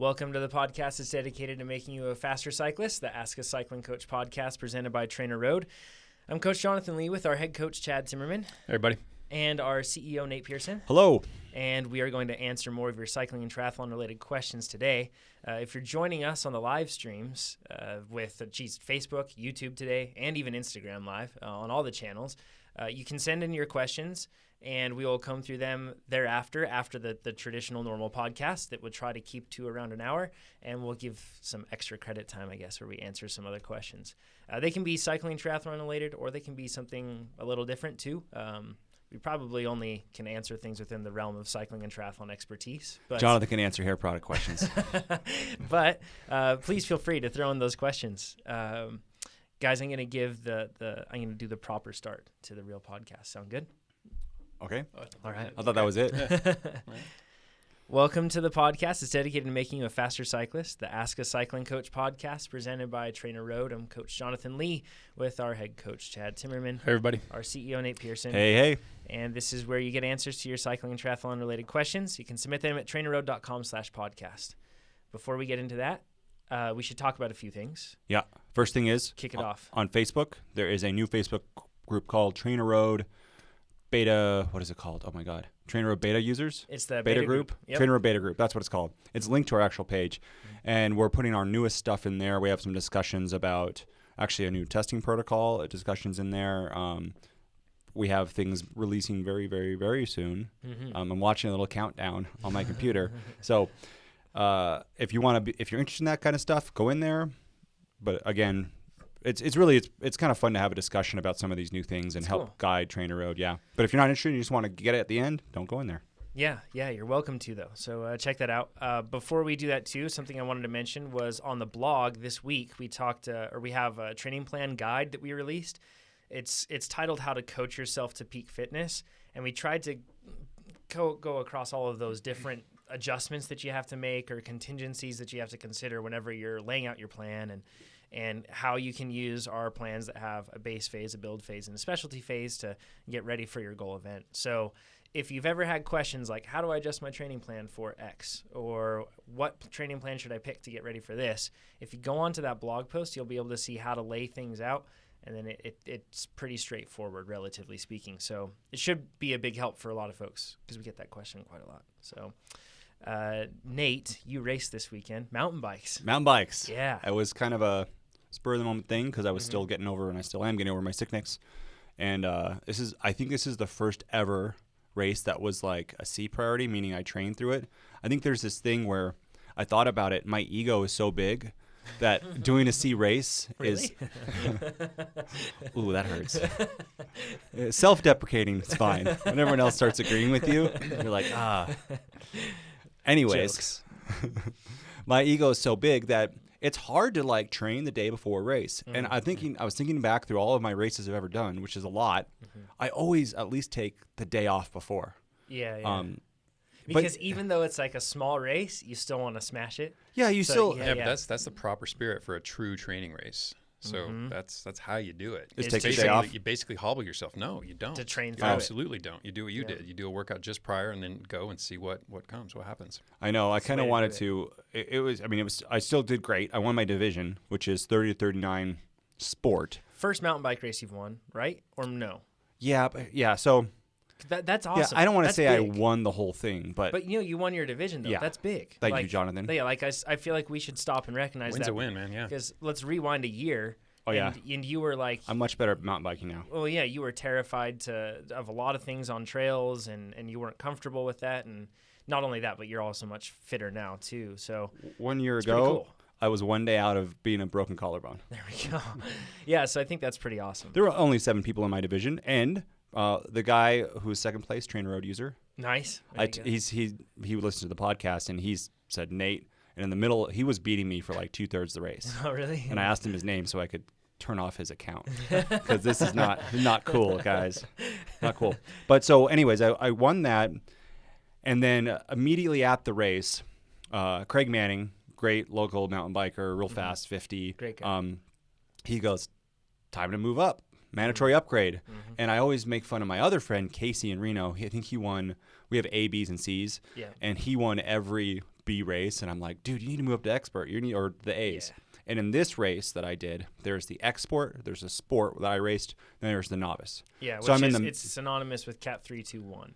Welcome to the podcast that's dedicated to making you a faster cyclist, the Ask a Cycling Coach podcast presented by TrainerRoad. I'm Coach Jonathan Lee with our head coach, Chad Timmerman. Hey, everybody. And our CEO, Nate Pearson. Hello. And we are going to answer more of your cycling and triathlon-related questions today. If you're joining us on the live streams with Facebook, YouTube today, and even Instagram Live on all the channels, you can send in your questions, and we will come through them thereafter, after the traditional normal podcast that would try to keep to around an hour, and we'll give some extra credit time, I guess, where we answer some other questions. They can be cycling and triathlon related, or they can be something a little different too. We probably only can answer things within the realm of cycling and triathlon expertise. But Jonathan can answer hair product questions. But please feel free to throw in those questions. Guys, I'm going to give I'm going to do the proper start to the real podcast. Sound good? Okay. All right. I thought that was it. Welcome to the podcast. It's dedicated to making you a faster cyclist, the Ask a Cycling Coach podcast presented by TrainerRoad. I'm Coach Jonathan Lee with our head coach, Chad Timmerman. Hey, everybody. Our CEO, Nate Pearson. Hey. And this is where you get answers to your cycling and triathlon related questions. You can submit them at trainerroad.com/podcast. Before we get into that, we should talk about a few things. Yeah. First thing is, kick it off. On Facebook, there is a new Facebook group called TrainerRoad Beta. What is it called? Oh my God. TrainerRoad Beta users. It's the Beta group. Yep. TrainerRoad Beta group. That's what it's called. It's linked to our actual page. And we're putting our newest stuff in there. We have some discussions about actually a new testing protocol, discussions in there. We have things releasing very, very, very soon. Mm-hmm. I'm watching a little countdown on my computer. So if you're interested in that kind of stuff, go in there. But again, it's kind of fun to have a discussion about some of these new things and help guide TrainerRoad. Yeah. But if you're not interested and you just want to get it at the end, don't go in there. Yeah, you're welcome to, though. So check that out. Before we do that, too, something I wanted to mention was on the blog this week, we have a training plan guide that we released. It's titled How to Coach Yourself to Peak Fitness, and we tried to go across all of those different adjustments that you have to make or contingencies that you have to consider whenever you're laying out your plan, and how you can use our plans that have a base phase, a build phase, and a specialty phase to get ready for your goal event. So if you've ever had questions like, how do I adjust my training plan for X? Or what training plan should I pick to get ready for this? If you go onto that blog post, you'll be able to see how to lay things out. And then it's pretty straightforward, relatively speaking. So it should be a big help for a lot of folks because we get that question quite a lot. So Nate, you raced this weekend. Mountain bikes. Yeah. It was kind of a spur-of-the-moment thing because I was still getting over, and I still am getting over my sickness. And I think this is the first ever race that was like a C priority, meaning I trained through it. I think there's this thing where I thought about it. My ego is so big that doing a C race is ooh, that hurts. Self-deprecating is fine. When everyone else starts agreeing with you, you're like, Anyways, my ego is so big that it's hard to like train the day before a race. Mm-hmm. And I was thinking back through all of my races I've ever done, which is a lot. Mm-hmm. I always at least take the day off before. Yeah. Because even though it's like a small race, you still want to smash it. Yeah, but that's the proper spirit for a true training race. So that's how you do it. Just take the day off. You basically hobble yourself. No, you don't. To train you absolutely don't. You do what you did. You do a workout just prior and then go and see what comes, what happens. I know. I kind of wanted to. I still did great. I won my division, which is 30 to 39 sport. First mountain bike race you've won, right? Or no? Yeah. So. That's awesome. Yeah, I don't want to say big. I won the whole thing, but you won your division though. Yeah. That's big. Thank you, Jonathan. Yeah, I feel like we should stop and recognize Win's that. a win, man. Yeah. Because let's rewind a year. Oh yeah. And you were like, I'm much better at mountain biking now. Well, yeah, you were terrified of a lot of things on trails, and you weren't comfortable with that. And not only that, but you're also much fitter now too. So 1 year ago, cool. I was one day out of being a broken collarbone. There we go. Yeah, so I think that's pretty awesome. There were only 7 people in my division, and the guy who's second place, TrainerRoad user. Nice. He listened to the podcast, and he said Nate, and in the middle he was beating me for like 2/3 of the race. Oh really? And I asked him his name so I could turn off his account because this is not cool, guys. Not cool. But so, anyways, I won that, and then immediately at the race, Craig Manning, great local mountain biker, real fast, 50. Great guy. He goes, time to move up. Mandatory upgrade. Mm-hmm. And I always make fun of my other friend, Casey in Reno. I think he won. We have A, Bs, and Cs. Yeah. And he won every B race, and I'm like, dude, you need to move up to expert. You need, or the A's. Yeah. And in this race that I did, there's the export, there's a sport that I raced, then there's the novice. Yeah, so which I'm it's synonymous with Cat 3, 2, 1.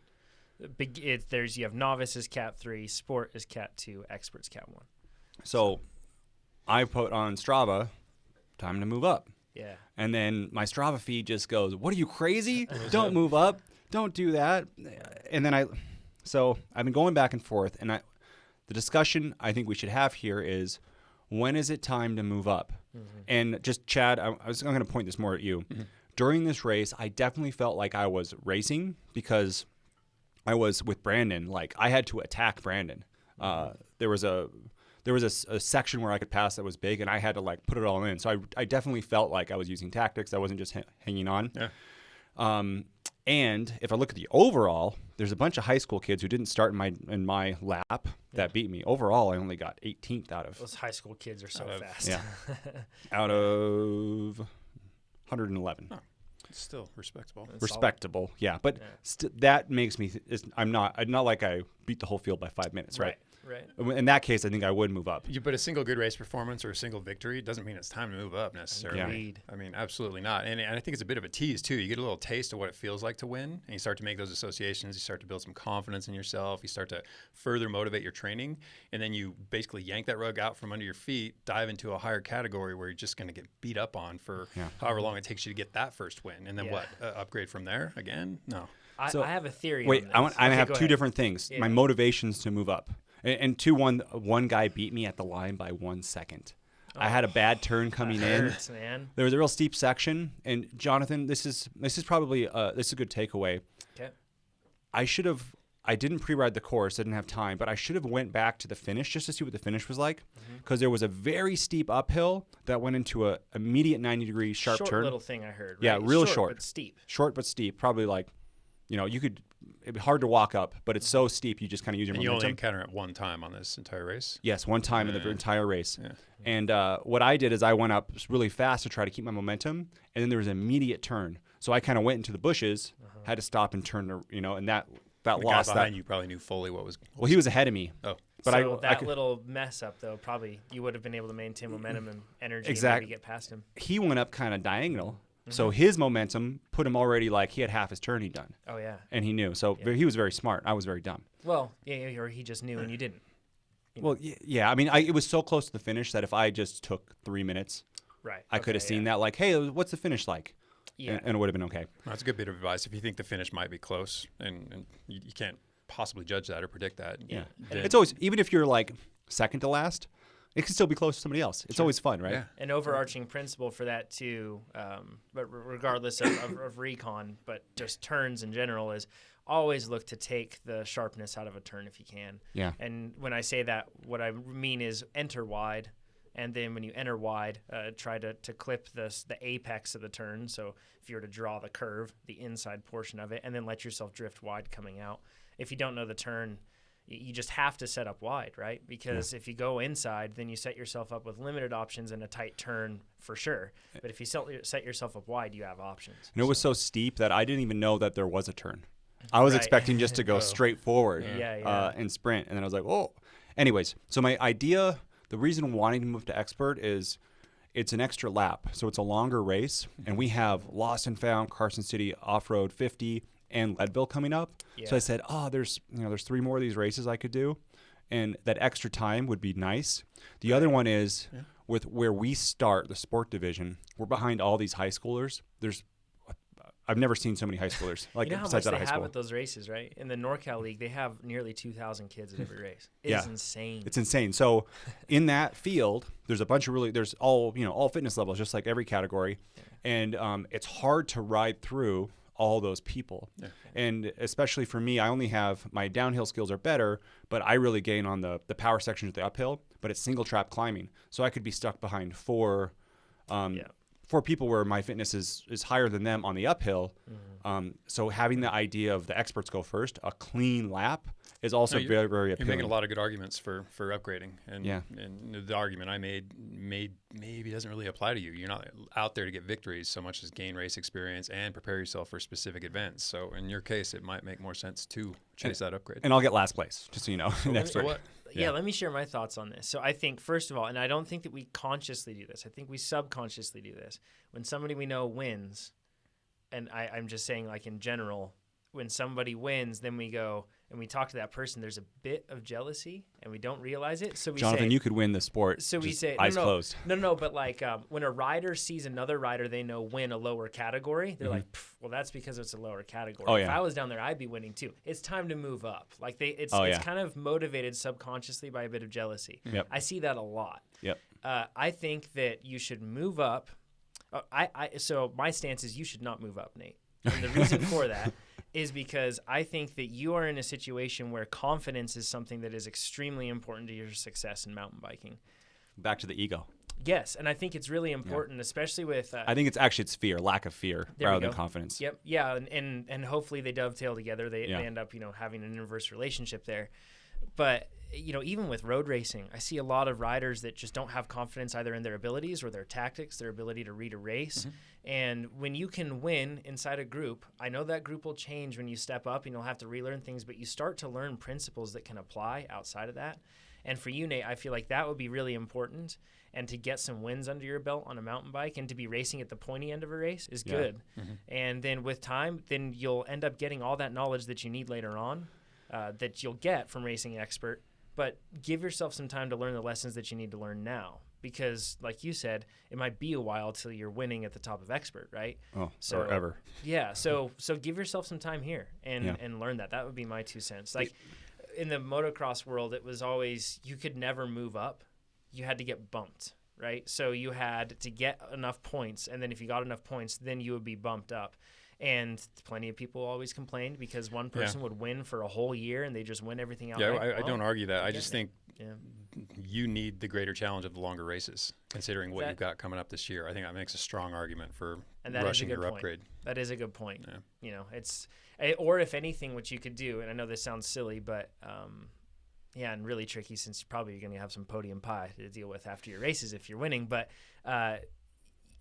You have novice is Cat 3, sport is Cat 2, expert's Cat 1. So I put on Strava, time to move up. Yeah. And then my Strava feed just goes, what are you, crazy? Don't move up. Don't do that. And then so I've been going back and forth, and the discussion I think we should have here is, when is it time to move up? Mm-hmm. And just, Chad, I'm going to point this more at you. Mm-hmm. During this race, I definitely felt like I was racing because I was with Brandon. Like, I had to attack Brandon. There was a section where I could pass that was big, and I had to like put it all in. So I definitely felt like I was using tactics. I wasn't just hanging on. Yeah. And if I look at the overall, there's a bunch of high school kids who didn't start in my lap that beat me. Overall, I only got 18th out of. Those high school kids are so fast. Yeah. Out of 111. Oh, it's still respectable. Respectable, yeah. But that makes me. I'm not like I beat the whole field by 5 minutes, right? Right. In that case, I think I would move up. But a single good race performance or a single victory doesn't mean it's time to move up necessarily. Agreed. I mean, absolutely not. And I think it's a bit of a tease, too. You get a little taste of what it feels like to win, and you start to make those associations. You start to build some confidence in yourself. You start to further motivate your training, and then you basically yank that rug out from under your feet, dive into a higher category where you're just going to get beat up on for however long it takes you to get that first win. And then upgrade from there again? No. I have a theory Wait, on this. I have two different things. Yeah. My motivations to move up. And one guy beat me at the line by 1 second. I had a bad turn coming in. Man. There was a real steep section, and Jonathan, this is probably this is a good takeaway. Okay. I didn't pre-ride the course. I didn't have time, but I should have went back to the finish just to see what the finish was like, because there was a very steep uphill that went into a immediate 90-degree sharp turn. Short little thing I heard. Right? Yeah, real short, but steep. Short but steep. Probably like, it'd be hard to walk up, but it's so steep you just kind of use your momentum. And you only encounter it one time on this entire race? Yes, one time in the entire race. Yeah. And what I did is I went up really fast to try to keep my momentum, and then there was an immediate turn. So I kind of went into the bushes, had to stop and turn, and that the lost guy behind you probably knew fully what was. Well, he was ahead of me. Oh. But so that little mess up, though, probably you would have been able to maintain momentum and energy and maybe get past him. He went up kind of diagonal. So his momentum put him already like he had half his turn done. Oh, yeah. And he knew. So he was very smart. I was very dumb. Well, yeah, or he just knew and you didn't. Well, yeah. I mean, it was so close to the finish that if I just took 3 minutes, I could have seen that like, hey, what's the finish like? Yeah. And it would have been okay. That's a good bit of advice. If you think the finish might be close and you can't possibly judge that or predict that. Yeah. It's always, even if you're like second to last, it can still be close to somebody else. It's always fun, right? Yeah. An overarching principle for that too, but regardless of recon, but just turns in general, is always look to take the sharpness out of a turn if you can. Yeah. And when I say that, what I mean is enter wide, and then when you enter wide, try to clip the apex of the turn. So if you were to draw the curve, the inside portion of it, and then let yourself drift wide coming out. If you don't know the turn, you just have to set up wide, right? Because if you go inside, then you set yourself up with limited options and a tight turn for sure. But if you set yourself up wide, you have options. And it was so steep that I didn't even know that there was a turn. I was expecting just to go straight forward and sprint. And then I was like, oh. Anyways, so my idea, the reason wanting to move to expert is it's an extra lap. So it's a longer race. And we have Lost and Found, Carson City Off-Road 50, and Leadville coming up. Yeah. So I said, there's 3 more of these races I could do, and that extra time would be nice. The other one is with where we start, the sport division, we're behind all these high schoolers. I've never seen so many high schoolers. Like, you know how much they have at those races, right? In the NorCal League, they have nearly 2,000 kids at every race. It's insane. It's insane. So in that field, there's a bunch of there's all fitness levels, just like every category. Yeah. And it's hard to ride through all those people. Yeah. And especially for me, I only have, my downhill skills are better, but I really gain on the power sections of the uphill, but it's single trap climbing. So I could be stuck behind 4 people where my fitness is higher than them on the uphill. So having the idea of the experts go first, a clean lap, is also very, very appealing. You're making a lot of good arguments for upgrading. And the argument I made maybe doesn't really apply to you. You're not out there to get victories so much as gain race experience and prepare yourself for specific events. So in your case, it might make more sense to chase that upgrade. And I'll get last place, just so you know. So what? yeah, let me share my thoughts on this. So I think, first of all, and I don't think that we consciously do this. I think we subconsciously do this. When somebody we know wins, and I'm just saying like in general, when somebody wins, then we go and we talk to that person. There's a bit of jealousy, and we don't realize it. So we Jonathan, say, you could win the sport. So we say, eyes closed. No, but like when a rider sees another rider they know win a lower category, they're like, well, that's because it's a lower category. Oh, If yeah. I was down there, I'd be winning too. It's time to move up. Like it's kind of motivated subconsciously by a bit of jealousy. Yep. I see that a lot. Yep. I think that you should move up. So my stance is you should not move up, Nate. And the reason for that is because I think that you are in a situation where confidence is something that is extremely important to your success in mountain biking. Back to the ego. Yes, and I think it's really important, especially with... I think it's fear, lack of fear, rather than confidence. Yep, yeah, and hopefully they dovetail together. They end up, having an inverse relationship there. But, even with road racing, I see a lot of riders that just don't have confidence either in their abilities or their tactics, their ability to read a race. And when you can win inside a group, I know that group will change when you step up and you'll have to relearn things, but you start to learn principles that can apply outside of that. And for you, Nate, I feel like that would be really important. And to get some wins under your belt on a mountain bike and to be racing at the pointy end of a race is good. And then with time, then you'll end up getting all that knowledge that you need later on that you'll get from racing expert. But give yourself some time to learn the lessons that you need to learn now. Because, like you said, it might be a while till you're winning at the top of expert, right? Oh, so, or ever. Yeah, so give yourself some time here and learn that. That would be my 2 cents. Like, in the motocross world, it was always you could never move up. You had to get bumped, right? So you had to get enough points, and then if you got enough points, then you would be bumped up. And plenty of people always complained because one person would win for a whole year and they just win everything out. I don't argue that. I just think you need the greater challenge of the longer races, considering what you've got coming up this year. I think that makes a strong argument for rushing your upgrade. That is a good point. Yeah. It's or if anything, what you could do, and I know this sounds silly, but and really tricky since probably you're going to have some podium pie to deal with after your races if you're winning, but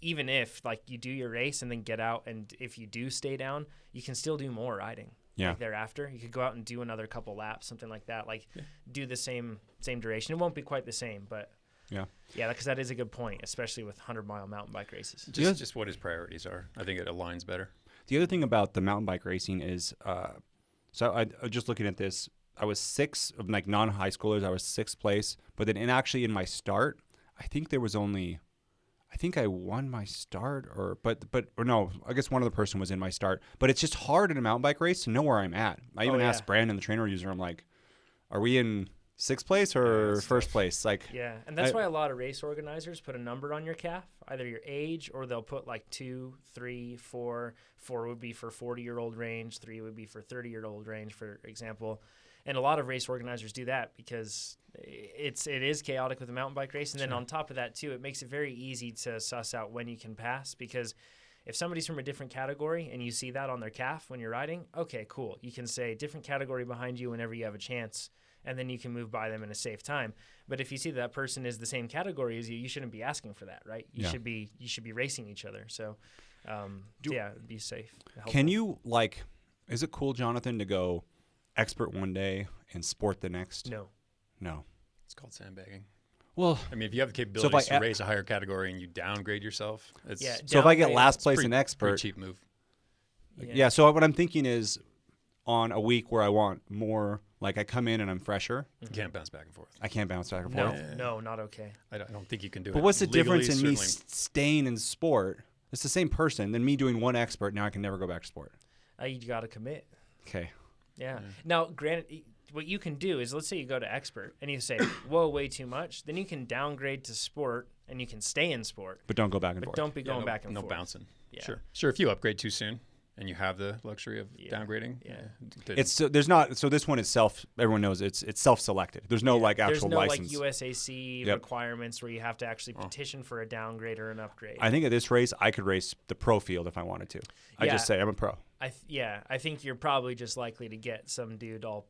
even if like you do your race and then get out, and if you do stay down, you can still do more riding. Like thereafter, you could go out and do another couple laps, something like that. Like do the same duration. It won't be quite the same, but because that is a good point, especially with 100-mile mountain bike races. Just what his priorities are. I think it aligns better. The other thing about the mountain bike racing is, so I just looking at this, I was sixth of like non-high schoolers. I was sixth place, but then in my start, I think there was only. I think I won my start, or no, I guess one other person was in my start. But it's just hard in a mountain bike race to know where I'm at. I even asked Brandon, the trainer user, I'm like, are we in sixth place or first place? Like, and that's why a lot of race organizers put a number on your calf, either your age, or they'll put like 2, 3, 4. 4 would be for 40-year-old range, 3 would be for 30-year-old range, for example. And a lot of race organizers do that because it is chaotic with a mountain bike race. And then on top of that, too, it makes it very easy to suss out when you can pass, because if somebody's from a different category and you see that on their calf when you're riding, okay, cool. You can say different category behind you whenever you have a chance, and then you can move by them in a safe time. But if you see that person is the same category as you, you shouldn't be asking for that, right? You should be racing each other. So, be safe. Helpful. Can you, is it cool, Jonathan, to go expert one day and sport the next? No. It's called sandbagging. Well, I mean, if you have the capabilities to race a higher category and you downgrade yourself, so if I get last place in expert, pretty cheap move. So what I'm thinking is, on a week where I want more, like I come in and I'm fresher. You can't bounce back and forth. I can't bounce back and forth. No, not okay. I don't think you can do it. But what's the legally, difference in me staying in sport? It's the same person. Then me doing one expert, now I can never go back to sport. You got to commit. Okay. Yeah. Now, granted, what you can do is, let's say you go to expert and you say, whoa, way too much. Then you can downgrade to sport and you can stay in sport. But don't go back and forth. Don't be going back and forth. No bouncing. Yeah. Sure. If you upgrade too soon and you have the luxury of downgrading. So this one is everyone knows it's self-selected. There's no actual license. There's no USAC requirements where you have to actually petition for a downgrade or an upgrade. I think at this race, I could race the pro field if I wanted to. I just say I'm a pro. I think you're probably just likely to get some dude all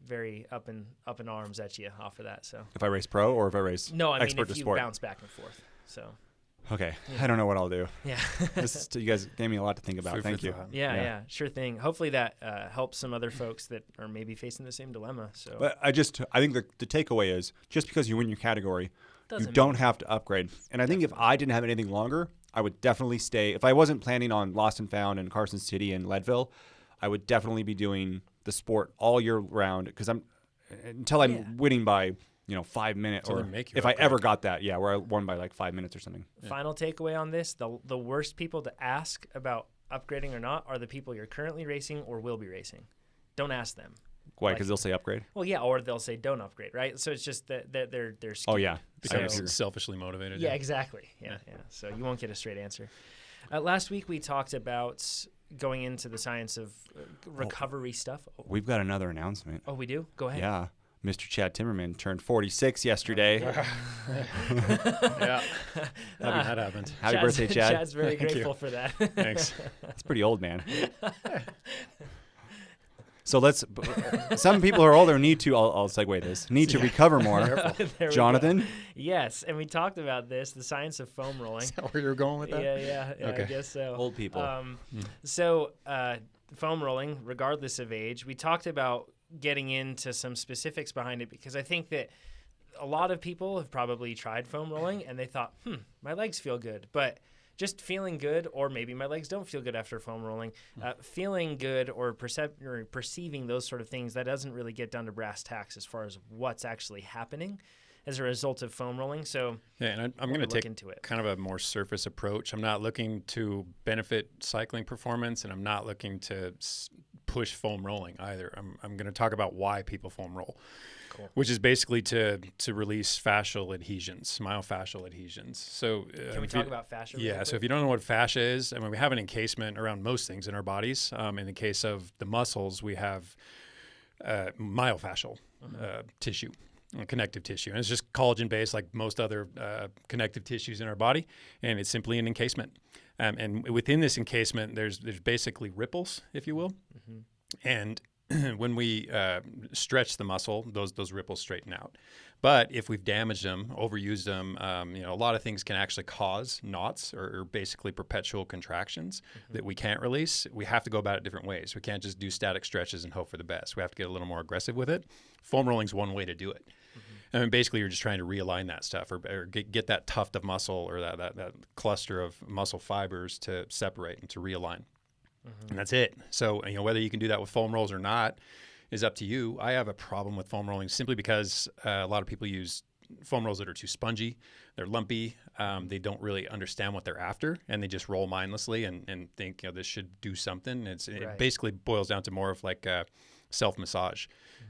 very up in arms at you off of that. So if I race pro or if I race expert to if you sport. bounce back and forth. So Okay. I don't know what I'll do. Yeah. You guys gave me a lot to think about. Food for Thank you. thought. Yeah, sure thing. Hopefully that helps some other folks that are maybe facing the same dilemma. So But I think the takeaway is just because you win your category, you Doesn't don't mean- have to upgrade. And I think if I didn't have anything longer, I would definitely stay. If I wasn't planning on Lost and Found in Carson City and Leadville, I would definitely be doing the sport all year round because until I'm Yeah. winning by 5 minutes, Until or they make you if I upgrade. ever got that, where I won by like 5 minutes or something. Final takeaway on this, the worst people to ask about upgrading or not are the people you're currently racing or will be racing. Don't ask them. Why? Because they'll say upgrade. Well, yeah, or they'll say don't upgrade, right? So it's just that they're skewed. Oh yeah. Because So- selfishly motivated. Yeah, exactly. Yeah. So you won't get a straight answer. Last week we talked about going into the science of recovery stuff. We've got another announcement. Oh, we do? Go ahead. Yeah. Mr. Chad Timmerman turned 46 yesterday. Yeah. Happy that happened. Happy birthday, Chad. Chad's very Thank you. grateful for that. Thanks. That's pretty old, man. So some people who are older need to, I'll segue this, need to recover more. There we go. Jonathan? Yes, and we talked about this, the science of foam rolling. Is that where you're going with that? Yeah, I Okay. guess so. Old people. So foam rolling, regardless of age, we talked about getting into some specifics behind it because I think that a lot of people have probably tried foam rolling and they thought, my legs feel good, but just feeling good, or maybe my legs don't feel good after foam rolling. Feeling good or perceiving those sort of things, that doesn't really get down to brass tacks as far as what's actually happening as a result of foam rolling. So Yeah, and I'm going to look take into it. kind of a more surface approach. I'm not looking to benefit cycling performance, and I'm not looking to push foam rolling either. I'm going to talk about why people foam roll, Cool. which is basically to release fascial adhesions, myofascial adhesions. So Can we talk about fascia? real Yeah, so quick? if you don't know what fascia is, I mean, we have an encasement around most things in our bodies. In the case of the muscles, we have myofascial tissue, connective tissue. And it's just collagen-based like most other connective tissues in our body, and it's simply an encasement. And within this encasement, there's basically ripples, if you will. And when we stretch the muscle, those ripples straighten out. But if we've damaged them, overused them, a lot of things can actually cause knots or basically perpetual contractions that we can't release. We have to go about it different ways. We can't just do static stretches and hope for the best. We have to get a little more aggressive with it. Foam rolling is one way to do it. I mean, basically, you're just trying to realign that stuff or get that tuft of muscle or that cluster of muscle fibers to separate and to realign. And that's it. So, whether you can do that with foam rolls or not is up to you. I have a problem with foam rolling simply because a lot of people use foam rolls that are too spongy. They're lumpy. They don't really understand what they're after, and they just roll mindlessly and think, this should do something. It basically boils down to more of like self-massage,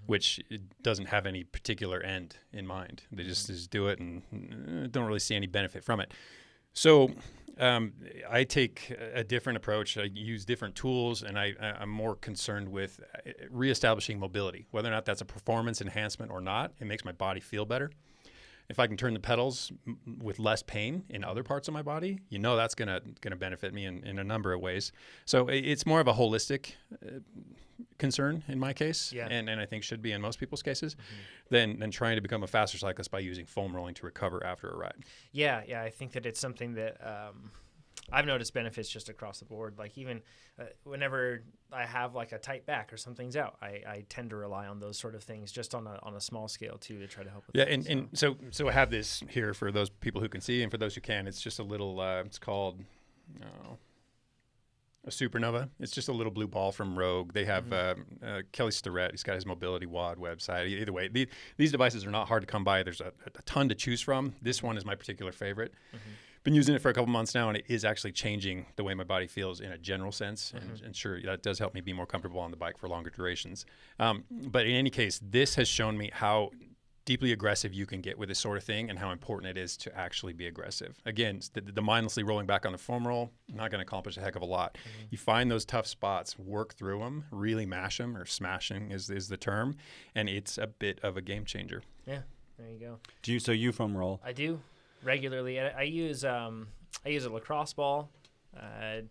which it doesn't have any particular end in mind. They just do it and don't really see any benefit from it. So I take a different approach. I use different tools, and I'm more concerned with reestablishing mobility. Whether or not that's a performance enhancement or not, it makes my body feel better. If I can turn the pedals with less pain in other parts of my body, that's gonna benefit me in a number of ways. So it's more of a holistic concern in my case, and I think should be in most people's cases, than trying to become a faster cyclist by using foam rolling to recover after a ride. Yeah, I think that it's something that I've noticed benefits just across the board. Like even whenever I have like a tight back or something's out, I tend to rely on those sort of things just on a small scale too to try to help with that. And so I have this here for those people who can see, and for those who can, it's just a little, it's called a Supernova. It's just a little blue ball from Rogue. They have Kelly Starrett. He's got his Mobility WOD website. Either way, these devices are not hard to come by. There's a ton to choose from. This one is my particular favorite. Been using it for a couple months now, and it is actually changing the way my body feels in a general sense. And sure, that does help me be more comfortable on the bike for longer durations. But in any case, this has shown me how deeply aggressive you can get with this sort of thing and how important it is to actually be aggressive. Again, the mindlessly rolling back on the foam roll, not going to accomplish a heck of a lot. You find those tough spots, work through them, really mash them, or smashing is the term, and it's a bit of a game changer. Yeah, there you go. So you foam roll? I do regularly. I use a lacrosse ball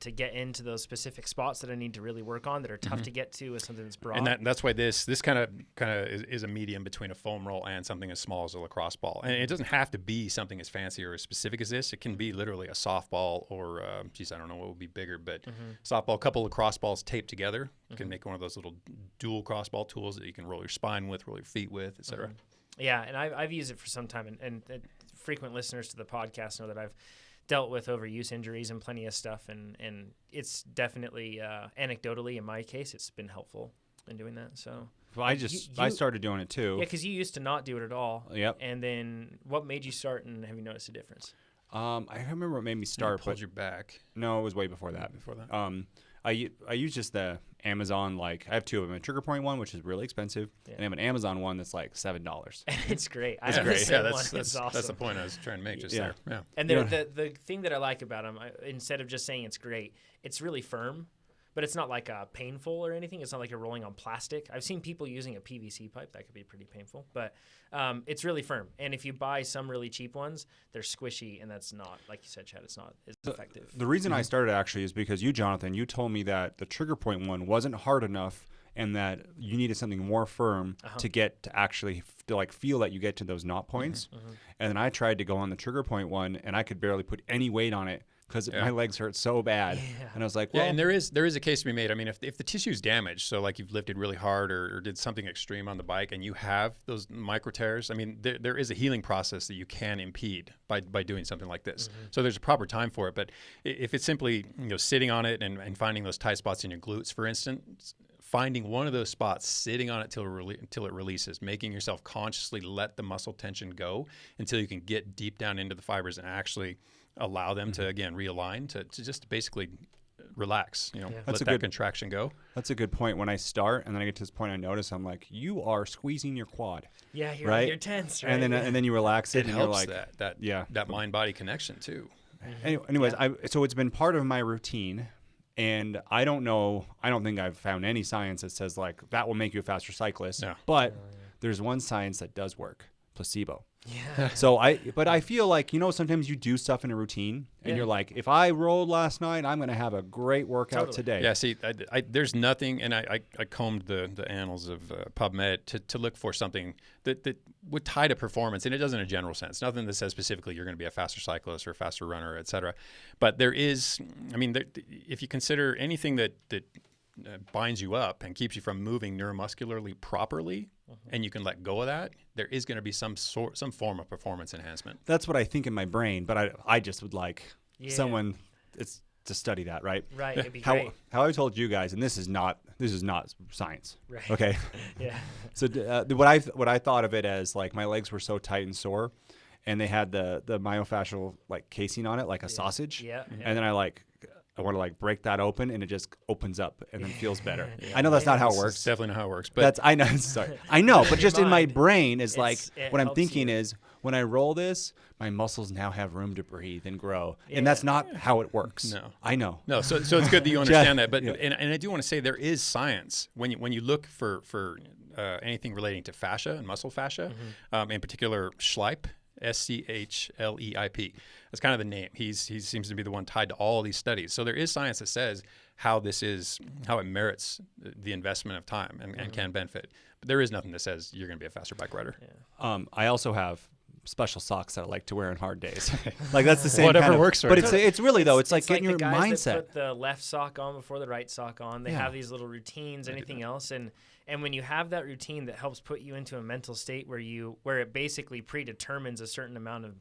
to get into those specific spots that I need to really work on that are tough to get to with something that's broad. And that's why this kind of is a medium between a foam roll and something as small as a lacrosse ball. And it doesn't have to be something as fancy or as specific as this. It can be literally a softball or, I don't know what would be bigger, but softball, a couple of lacrosse balls taped together. You can make one of those little dual crossball tools that you can roll your spine with, roll your feet with, et cetera. Yeah, and I've used it for some time, and frequent listeners to the podcast know that I've dealt with overuse injuries and plenty of stuff, and it's definitely anecdotally in my case it's been helpful in doing that. So well, I started doing it too. Yeah, because you used to not do it at all. Yep. And then what made you start, and have you noticed a difference? I don't remember what made me start. You pulled your back. No, it was way before that. I use just the Amazon, like I have two of them, a trigger point one, which is really expensive, and I have an Amazon one that's like $7. It's great. That's great. Yeah, that's awesome. That's the point I was trying to make just there. Yeah. And the thing that I like about them, instead of just saying it's great, it's really firm, but it's not like painful or anything. It's not like you're rolling on plastic. I've seen people using a PVC pipe. That could be pretty painful, but it's really firm. And if you buy some really cheap ones, they're squishy, and that's not, like you said, Chad, it's not as effective. The reason I started actually is because you, Jonathan, you told me that the trigger point one wasn't hard enough and that you needed something more firm to get to actually feel that you get to those knot points. And then I tried to go on the trigger point one, and I could barely put any weight on it because my legs hurt so bad. And I was like, well. Yeah, and there is a case to be made. I mean, if the tissue's damaged, so like you've lifted really hard or did something extreme on the bike and you have those micro tears, I mean, there is a healing process that you can impede by doing something like this. So there's a proper time for it. But if it's simply sitting on it and finding those tight spots in your glutes, for instance, finding one of those spots, sitting on it until it releases, making yourself consciously let the muscle tension go until you can get deep down into the fibers and actually allow them to, again, realign, to just basically relax, let that contraction go. That's a good point. When I start and then I get to this point, I notice I'm like, you are squeezing your quad. Yeah, you're tense, right? And then you relax it, and helps you're like, that mind-body connection too. Anyways, so it's been part of my routine. And I don't think I've found any science that says like that will make you a faster cyclist. No. But there's one science that does work: placebo. Yeah. So I feel like sometimes you do stuff in a routine, and you're like, if I rolled last night, I'm going to have a great workout today. Yeah. See, there's nothing, and I combed the annals of PubMed to look for something that would tie to performance, and it does in a general sense. Nothing that says specifically you're going to be a faster cyclist or a faster runner, et cetera. But there is, I mean, if you consider anything that binds you up and keeps you from moving neuromuscularly properly, and you can let go of that, there is going to be some form of performance enhancement. That's what I think in my brain, but I just would like someone to study that, right? Right. It'd be great. How I told you guys, and this is not science. Right. Okay. Yeah. So what I thought of it as, like, my legs were so tight and sore, and they had the myofascial like casing on it, like a sausage. Yeah. And then I want to break that open, and it just opens up and then feels better. I know that's not how it works. It's definitely not how it works. But I know. Sorry. I know, but just in my brain is what I'm thinking is, when I roll this, my muscles now have room to breathe and grow, and that's not how it works. No, I know. No, so it's good that you understand that. But and I do want to say there is science when you look for anything relating to fascia and muscle fascia, in particular Schleip. SCHLEIP. That's kind of the name. He seems to be the one tied to all these studies. So there is science that says how it merits the investment of time and can benefit. But there is nothing that says you're going to be a faster bike rider. Yeah. I also have special socks that I like to wear on hard days. Like, that's the same. Whatever works for you. you. But it's really though. It's like getting your guys mindset. That put the left sock on before the right sock on. They have these little routines. Anything else, and when you have that routine that helps put you into a mental state where it basically predetermines a certain amount of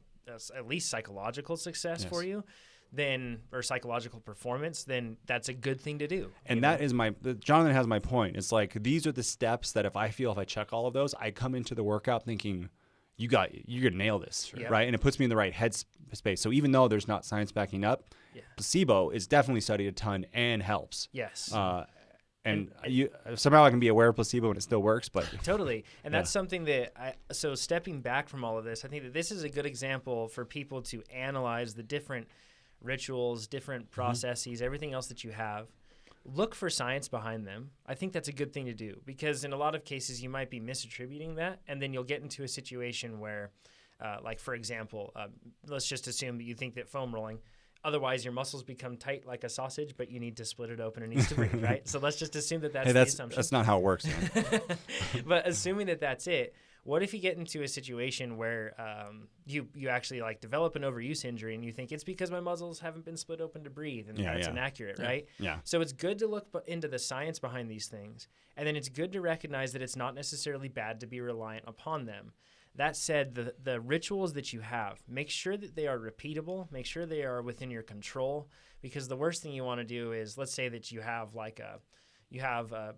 at least psychological success for you, or psychological performance, then that's a good thing to do. And that is Jonathan has my point. It's like, these are the steps that if I check all of those, I come into the workout thinking, you're going to nail this, right? And it puts me in the right head space. So even though there's not science backing up, placebo is definitely studied a ton and helps. Yes. And somehow I can be aware of placebo and it still works, but totally. And that's something that so stepping back from all of this, I think that this is a good example for people to analyze the different rituals, different processes, everything else that you have. Look for science behind them. I think that's a good thing to do, because in a lot of cases you might be misattributing that, and then you'll get into a situation where, like, for example, let's just assume that you think that foam rolling, Otherwise, your muscles become tight like a sausage, but you need to split it open. It needs to breathe, right? So let's just assume that that's Hey, the assumption. that's not how it works, man. But assuming that that's it, what if you get into a situation where you actually like develop an overuse injury and you think it's because my muscles haven't been split open to breathe, and that's inaccurate, right? Yeah. So it's good to look into the science behind these things, and then it's good to recognize that it's not necessarily bad to be reliant upon them. That said, the rituals that you have, make sure that they are repeatable, make sure they are within your control, because the worst thing you want to do is, let's say that you have a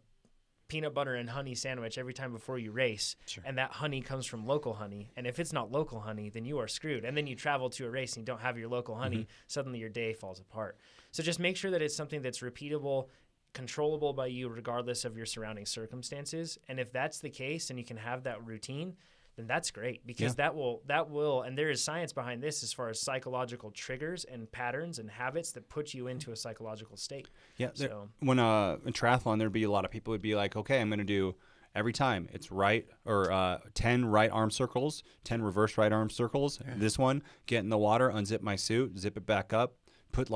peanut butter and honey sandwich every time before you race, and that honey comes from local honey, and if it's not local honey, then you are screwed. And then you travel to a race and you don't have your local honey, suddenly your day falls apart. So just make sure that it's something that's repeatable, controllable by you regardless of your surrounding circumstances. And if that's the case and you can have that routine, then that's great, because that will, and there is science behind this as far as psychological triggers and patterns and habits that put you into a psychological state. Yeah. So when in triathlon, there'd be a lot of people would be like, okay, I'm going to do every time it's right or 10 right arm circles, 10 reverse right arm circles. Yeah. This one, get in the water, unzip my suit, zip it back up, put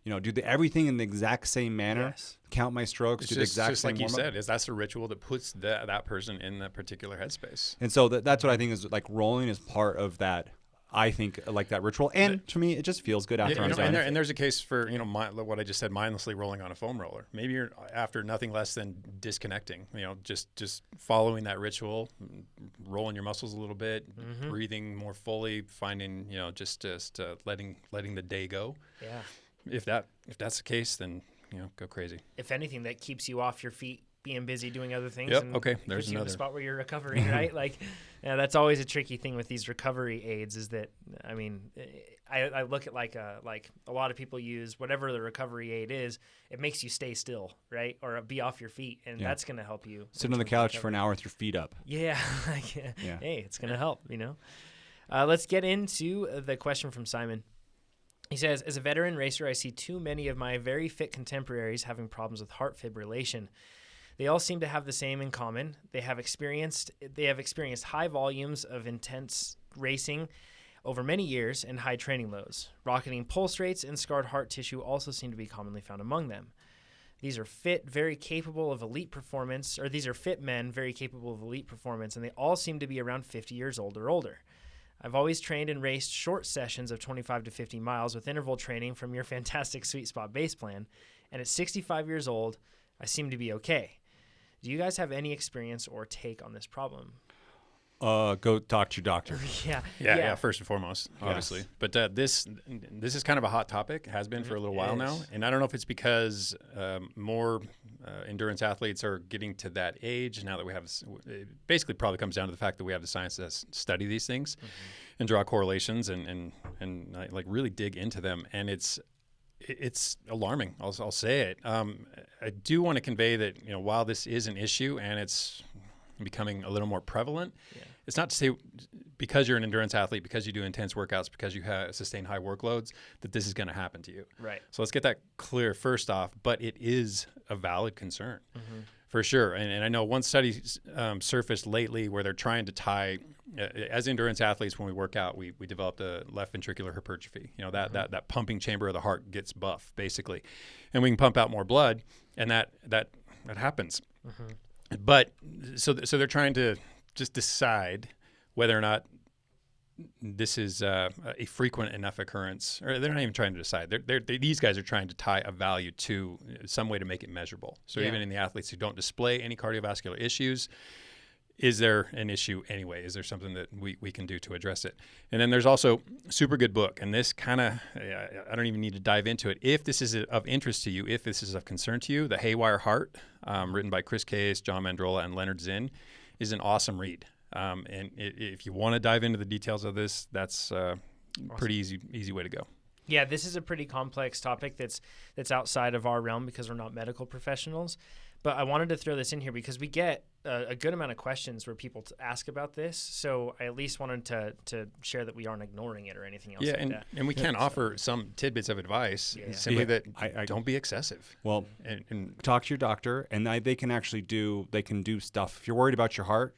do everything in the exact same manner, count my strokes, do the exact same like you said, that's a ritual that puts that person in that particular headspace. And so that's what I think is like rolling is part of that. I think like that ritual, and to me, it just feels good after I'm done. And there's a case for what I just said, mindlessly rolling on a foam roller. Maybe you're after nothing less than disconnecting. Just following that ritual, rolling your muscles a little bit, breathing more fully, finding just letting the day go. Yeah. If that's the case, then go crazy. If anything, that keeps you off your feet, being busy doing other things. Yep. And okay. There's puts you another in the spot where you're recovering, right? That's always a tricky thing with these recovery aids. Is that I look at like a lot of people use whatever the recovery aid is. It makes you stay still, right, or be off your feet, and that's going to help you. Sit on the couch for an hour with your feet up. Yeah. Hey, it's going to help. Let's get into the question from Simon. He says, as a veteran racer, I see too many of my very fit contemporaries having problems with heart fibrillation. They all seem to have the same in common. They have experienced high volumes of intense racing over many years and high training loads. Rocketing pulse rates and scarred heart tissue also seem to be commonly found among them. These are fit, very capable of elite performance, or these are fit men very capable of elite performance, and they all seem to be around 50 years old or older. I've always trained and raced short sessions of 25 to 50 miles with interval training from your fantastic Sweet Spot base plan, and at 65 years old, I seem to be okay. Do you guys have any experience or take on this problem? Go talk to your doctor. Yeah. First and foremost, obviously. Yes. But this is kind of a hot topic. Has been for a little while now, and I don't know if it's because more endurance athletes are getting to that age now that we have. It basically probably comes down to the fact that we have the science that study these things and draw correlations and like really dig into them, and it's alarming. I'll say it. I do want to convey that while this is an issue and it's becoming a little more prevalent. It's not to say because you're an endurance athlete, because you do intense workouts, because you sustain high workloads, that this is going to happen to you. Right. So let's get that clear first off, but it is a valid concern for sure. And I know one study surfaced lately where they're trying to tie, as endurance athletes, when we work out, we develop the left ventricular hypertrophy. That pumping chamber of the heart gets buff, basically. And we can pump out more blood, and that happens. But so they're trying to just decide whether or not this is a frequent enough occurrence, or they're not even trying to decide. These guys are trying to tie a value to some way to make it measurable. So even in the athletes who don't display any cardiovascular issues, is there an issue anyway? Is there something that we can do to address it? And then there's also a super good book, and this kind of, I don't even need to dive into it. If this is of interest to you, if this is of concern to you, The Haywire Heart, written by Chris Case, John Mandrola, and Leonard Zinn, is an awesome read. And if you want to dive into the details of this, that's awesome. Pretty easy way to go. Yeah, this is a pretty complex topic that's outside of our realm because we're not medical professionals. But I wanted to throw this in here because we get a good amount of questions where people ask about this. So I at least wanted to share that we aren't ignoring it or anything else like that. And we can offer some tidbits of advice, simply that I don't be excessive. Well, and talk to your doctor, and they can actually do stuff. If you're worried about your heart,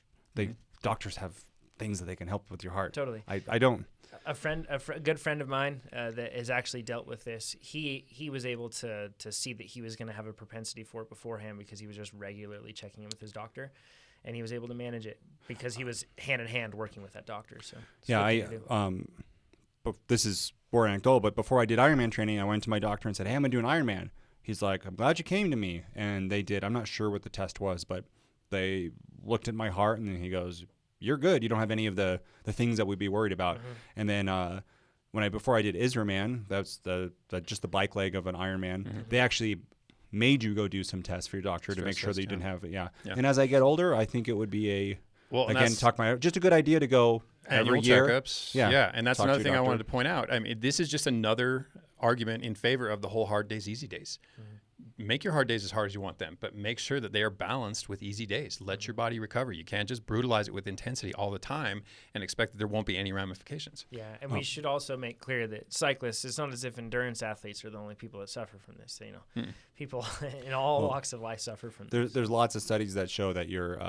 doctors have things that they can help with your heart. Totally. I don't. A good friend of mine that has actually dealt with this, he was able to see that he was going to have a propensity for it beforehand because he was just regularly checking in with his doctor, and he was able to manage it because he was hand in hand working with that doctor. So but this is more anecdotal, but before I did Ironman training, I went to my doctor and said, hey, I'm going to do an Ironman. He's like, I'm glad you came to me. And they did. I'm not sure what the test was, but they looked at my heart, and then he goes, you're good. You don't have any of the things that we'd be worried about. And then before I did Israelman, that's just the bike leg of an Ironman, they actually made you go do some tests for your doctor to make sure that you didn't have it. Yeah. And as I get older, I think it would be just a good idea to go every year. Checkups. Yeah. And that's another thing I wanted to point out. I mean, this is just another argument in favor of the whole hard days, easy days. Make your hard days as hard as you want them, but make sure that they are balanced with easy days. Let your body recover. You can't just brutalize it with intensity all the time and expect that there won't be any ramifications. Yeah, and we should also make clear that cyclists, it's not as if endurance athletes are the only people that suffer from this. You know, people in all walks of life suffer from this. There's lots of studies that show that you're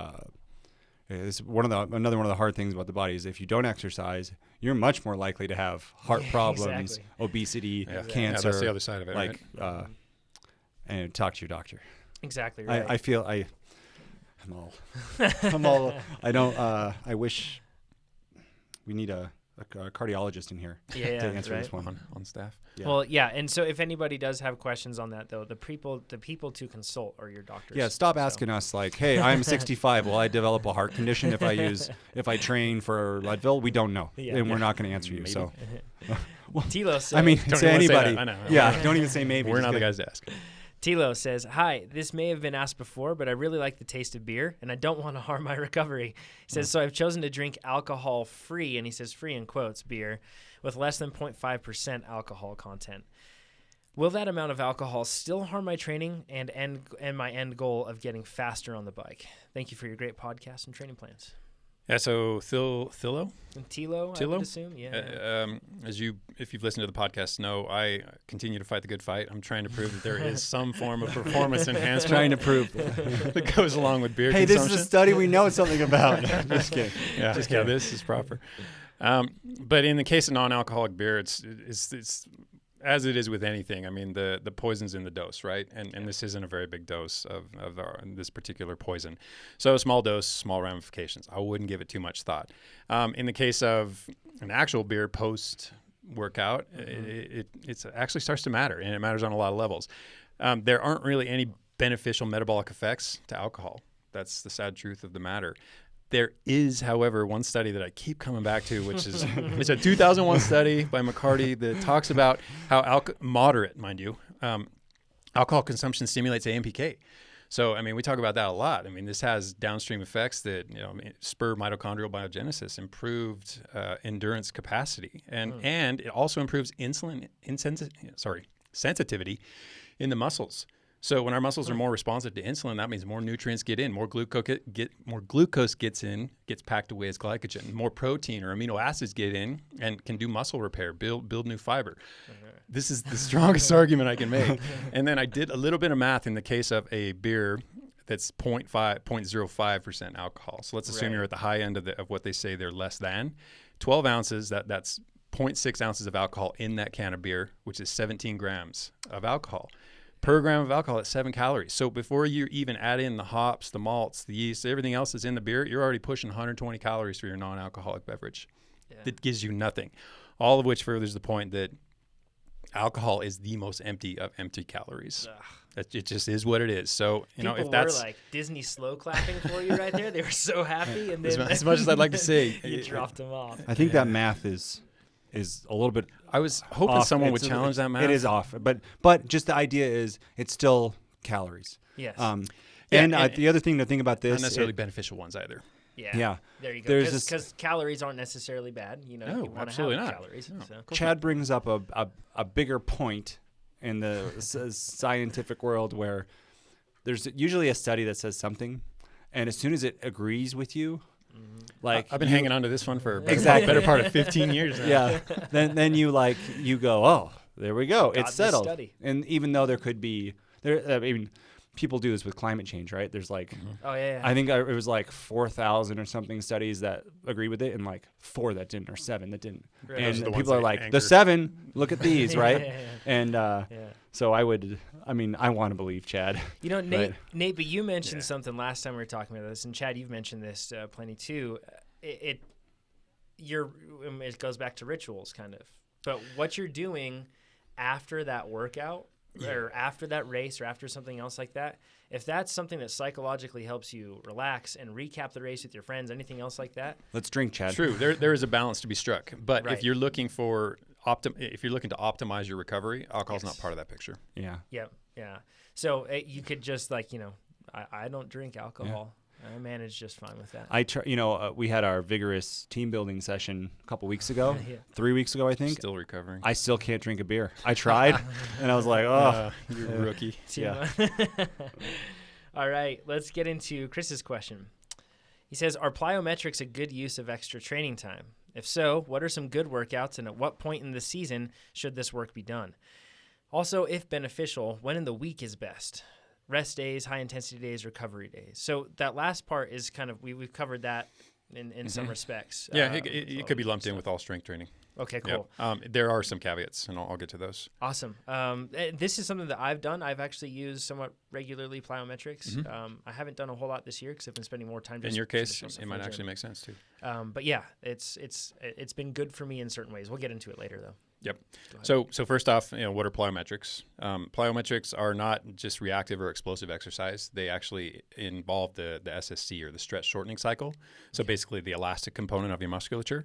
it's another one of the hard things about the body is if you don't exercise, you're much more likely to have heart problems, obesity, cancer. Yeah, that's the other side of it, right? And talk to your doctor. Exactly right. I feel I'm all I don't I wish we need a cardiologist in here to answer this one on staff. Yeah. Well, yeah, and so if anybody does have questions on that, though, the people to consult are your doctors. Yeah, stop asking us like, "Hey, I'm 65. Will I develop a heart condition if I train for Leadville?" We don't know, and we're not going to answer you. Maybe. So, Tilo says, I mean, say anybody. I know. Yeah, don't even say maybe. We're not the guys to ask. Tilo says, hi, this may have been asked before, but I really like the taste of beer, and I don't want to harm my recovery. He says, so I've chosen to drink alcohol-free, and he says free in quotes, beer, with less than 0.5% alcohol content. Will that amount of alcohol still harm my training and my end goal of getting faster on the bike? Thank you for your great podcast and training plans. Yeah, so Tilo, I would assume, yeah. If you've listened to the podcast, know I continue to fight the good fight. I'm trying to prove that there is some form of performance enhancement. Trying to prove that goes along with beer consumption. This is a study we know something about. Just kidding. Yeah, this is proper. But in the case of non-alcoholic beer, it's as it is with anything. I mean, the poison's in the dose, right? And this isn't a very big dose of this particular poison. So a small dose, small ramifications. I wouldn't give it too much thought. In the case of an actual beer post-workout, it actually starts to matter, and it matters on a lot of levels. There aren't really any beneficial metabolic effects to alcohol. That's the sad truth of the matter. There is, however, one study that I keep coming back to, which is it's a 2001 study by McCarty that talks about how moderate, mind you, alcohol consumption stimulates AMPK. So, I mean, we talk about that a lot. I mean, this has downstream effects that spur mitochondrial biogenesis, improved endurance capacity, and it also improves insulin sensitivity in the muscles. So when our muscles are more responsive to insulin, that means more nutrients get in, more glucose gets in, gets packed away as glycogen, more protein or amino acids get in and can do muscle repair, build new fiber. Okay. This is the strongest argument I can make. And then I did a little bit of math in the case of a beer that's 0.05% alcohol. So let's assume you're at the high end of what they say they're less than. 12 ounces, that's 0.6 ounces of alcohol in that can of beer, which is 17 grams of alcohol. Per gram of alcohol at 7 calories. So before you even add in the hops, the malts, the yeast, everything else that's in the beer, you're already pushing 120 calories for your non-alcoholic beverage. Yeah. That gives you nothing. All of which furthers the point that alcohol is the most empty of empty calories. It just is what it is. So, if that's... People were like Disney slow clapping for you right there. They were so happy. And then as much as I'd like to say... you dropped them off. I think that math is a little bit I was hoping off. Someone would challenge that math. It is off. But just the idea is it's still calories. Yes. And the other thing to think about this... Not necessarily beneficial ones either. Yeah. There you go. Because calories aren't necessarily bad. No, you absolutely not. Calories. No. So. Chad brings up a bigger point in the scientific world where there's usually a study that says something, and as soon as it agrees with you, like I've been hanging on to this one for better part of 15 years now. Yeah. Then you go, oh, there we go. It's settled. Study. And even though there could be people do this with climate change, right? There's like, Oh yeah. I think it was like 4,000 or something studies that agree with it, and like 4 that didn't, or 7 that didn't. Right. And Those are the people ones are that like, anchor. the 7, look at these, right? Yeah. And Yeah. so I want to believe Chad. You know, Nate, Right. Nate, but you mentioned Yeah. something last time we were talking about this, and Chad, you've mentioned this plenty too. It goes back to rituals, kind of. But what you're doing after that workout, or after that race, or after something else like that, if that's something that psychologically helps you relax and recap the race with your friends, anything else like that, Let's drink, Chad. True. There is a balance to be struck. But Right. if you're looking for if you're looking to optimize your recovery, alcohol's Yes. not part of that picture. Yeah. yeah. So you could just I don't drink alcohol. I manage just fine with that. We had our vigorous team building session a couple weeks ago, Yeah. 3 weeks ago, I think. Still recovering. I still can't drink a beer. I tried, and I was like, oh, You're a rookie. yeah. All right, let's get into Chris's question. He says, are plyometrics a good use of extra training time? If so, what are some good workouts, and at what point in the season should this work be done? Also, if beneficial, when in the week is best? Rest days, high intensity days, recovery days. So that last part is kind of, we've covered that in some respects. Yeah, it could be lumped in with all strength training. Okay, cool. Yeah. There are some caveats, and I'll get to those. Awesome. This is something that I've done. I've actually used somewhat regularly plyometrics. I haven't done a whole lot this year because I've been spending more time. In your case, it might actually make sense too. But yeah, it's been good for me in certain ways. We'll get into it later though. Yep. So first off, what are plyometrics? Plyometrics are not just reactive or explosive exercise. They actually involve the SSC, or the stretch shortening cycle. So basically the elastic component of your musculature,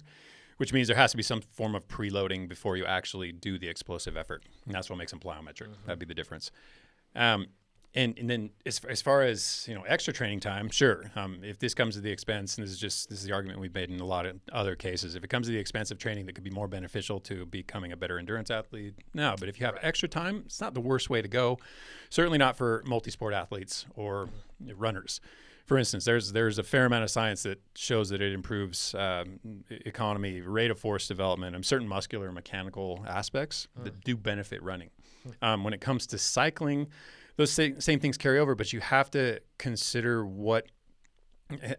which means there has to be some form of preloading before you actually do the explosive effort. And that's what makes them plyometric. That'd be the difference. And then as far as extra training time, sure. If this comes at the expense, and this is the argument we've made in a lot of other cases, if it comes at the expense of training that could be more beneficial to becoming a better endurance athlete, no. But if you have extra time, it's not the worst way to go. Certainly not for multi-sport athletes or runners. For instance, there's a fair amount of science that shows that it improves economy, rate of force development, and certain muscular and mechanical aspects that do benefit running. When it comes to cycling, those same things carry over, but you have to consider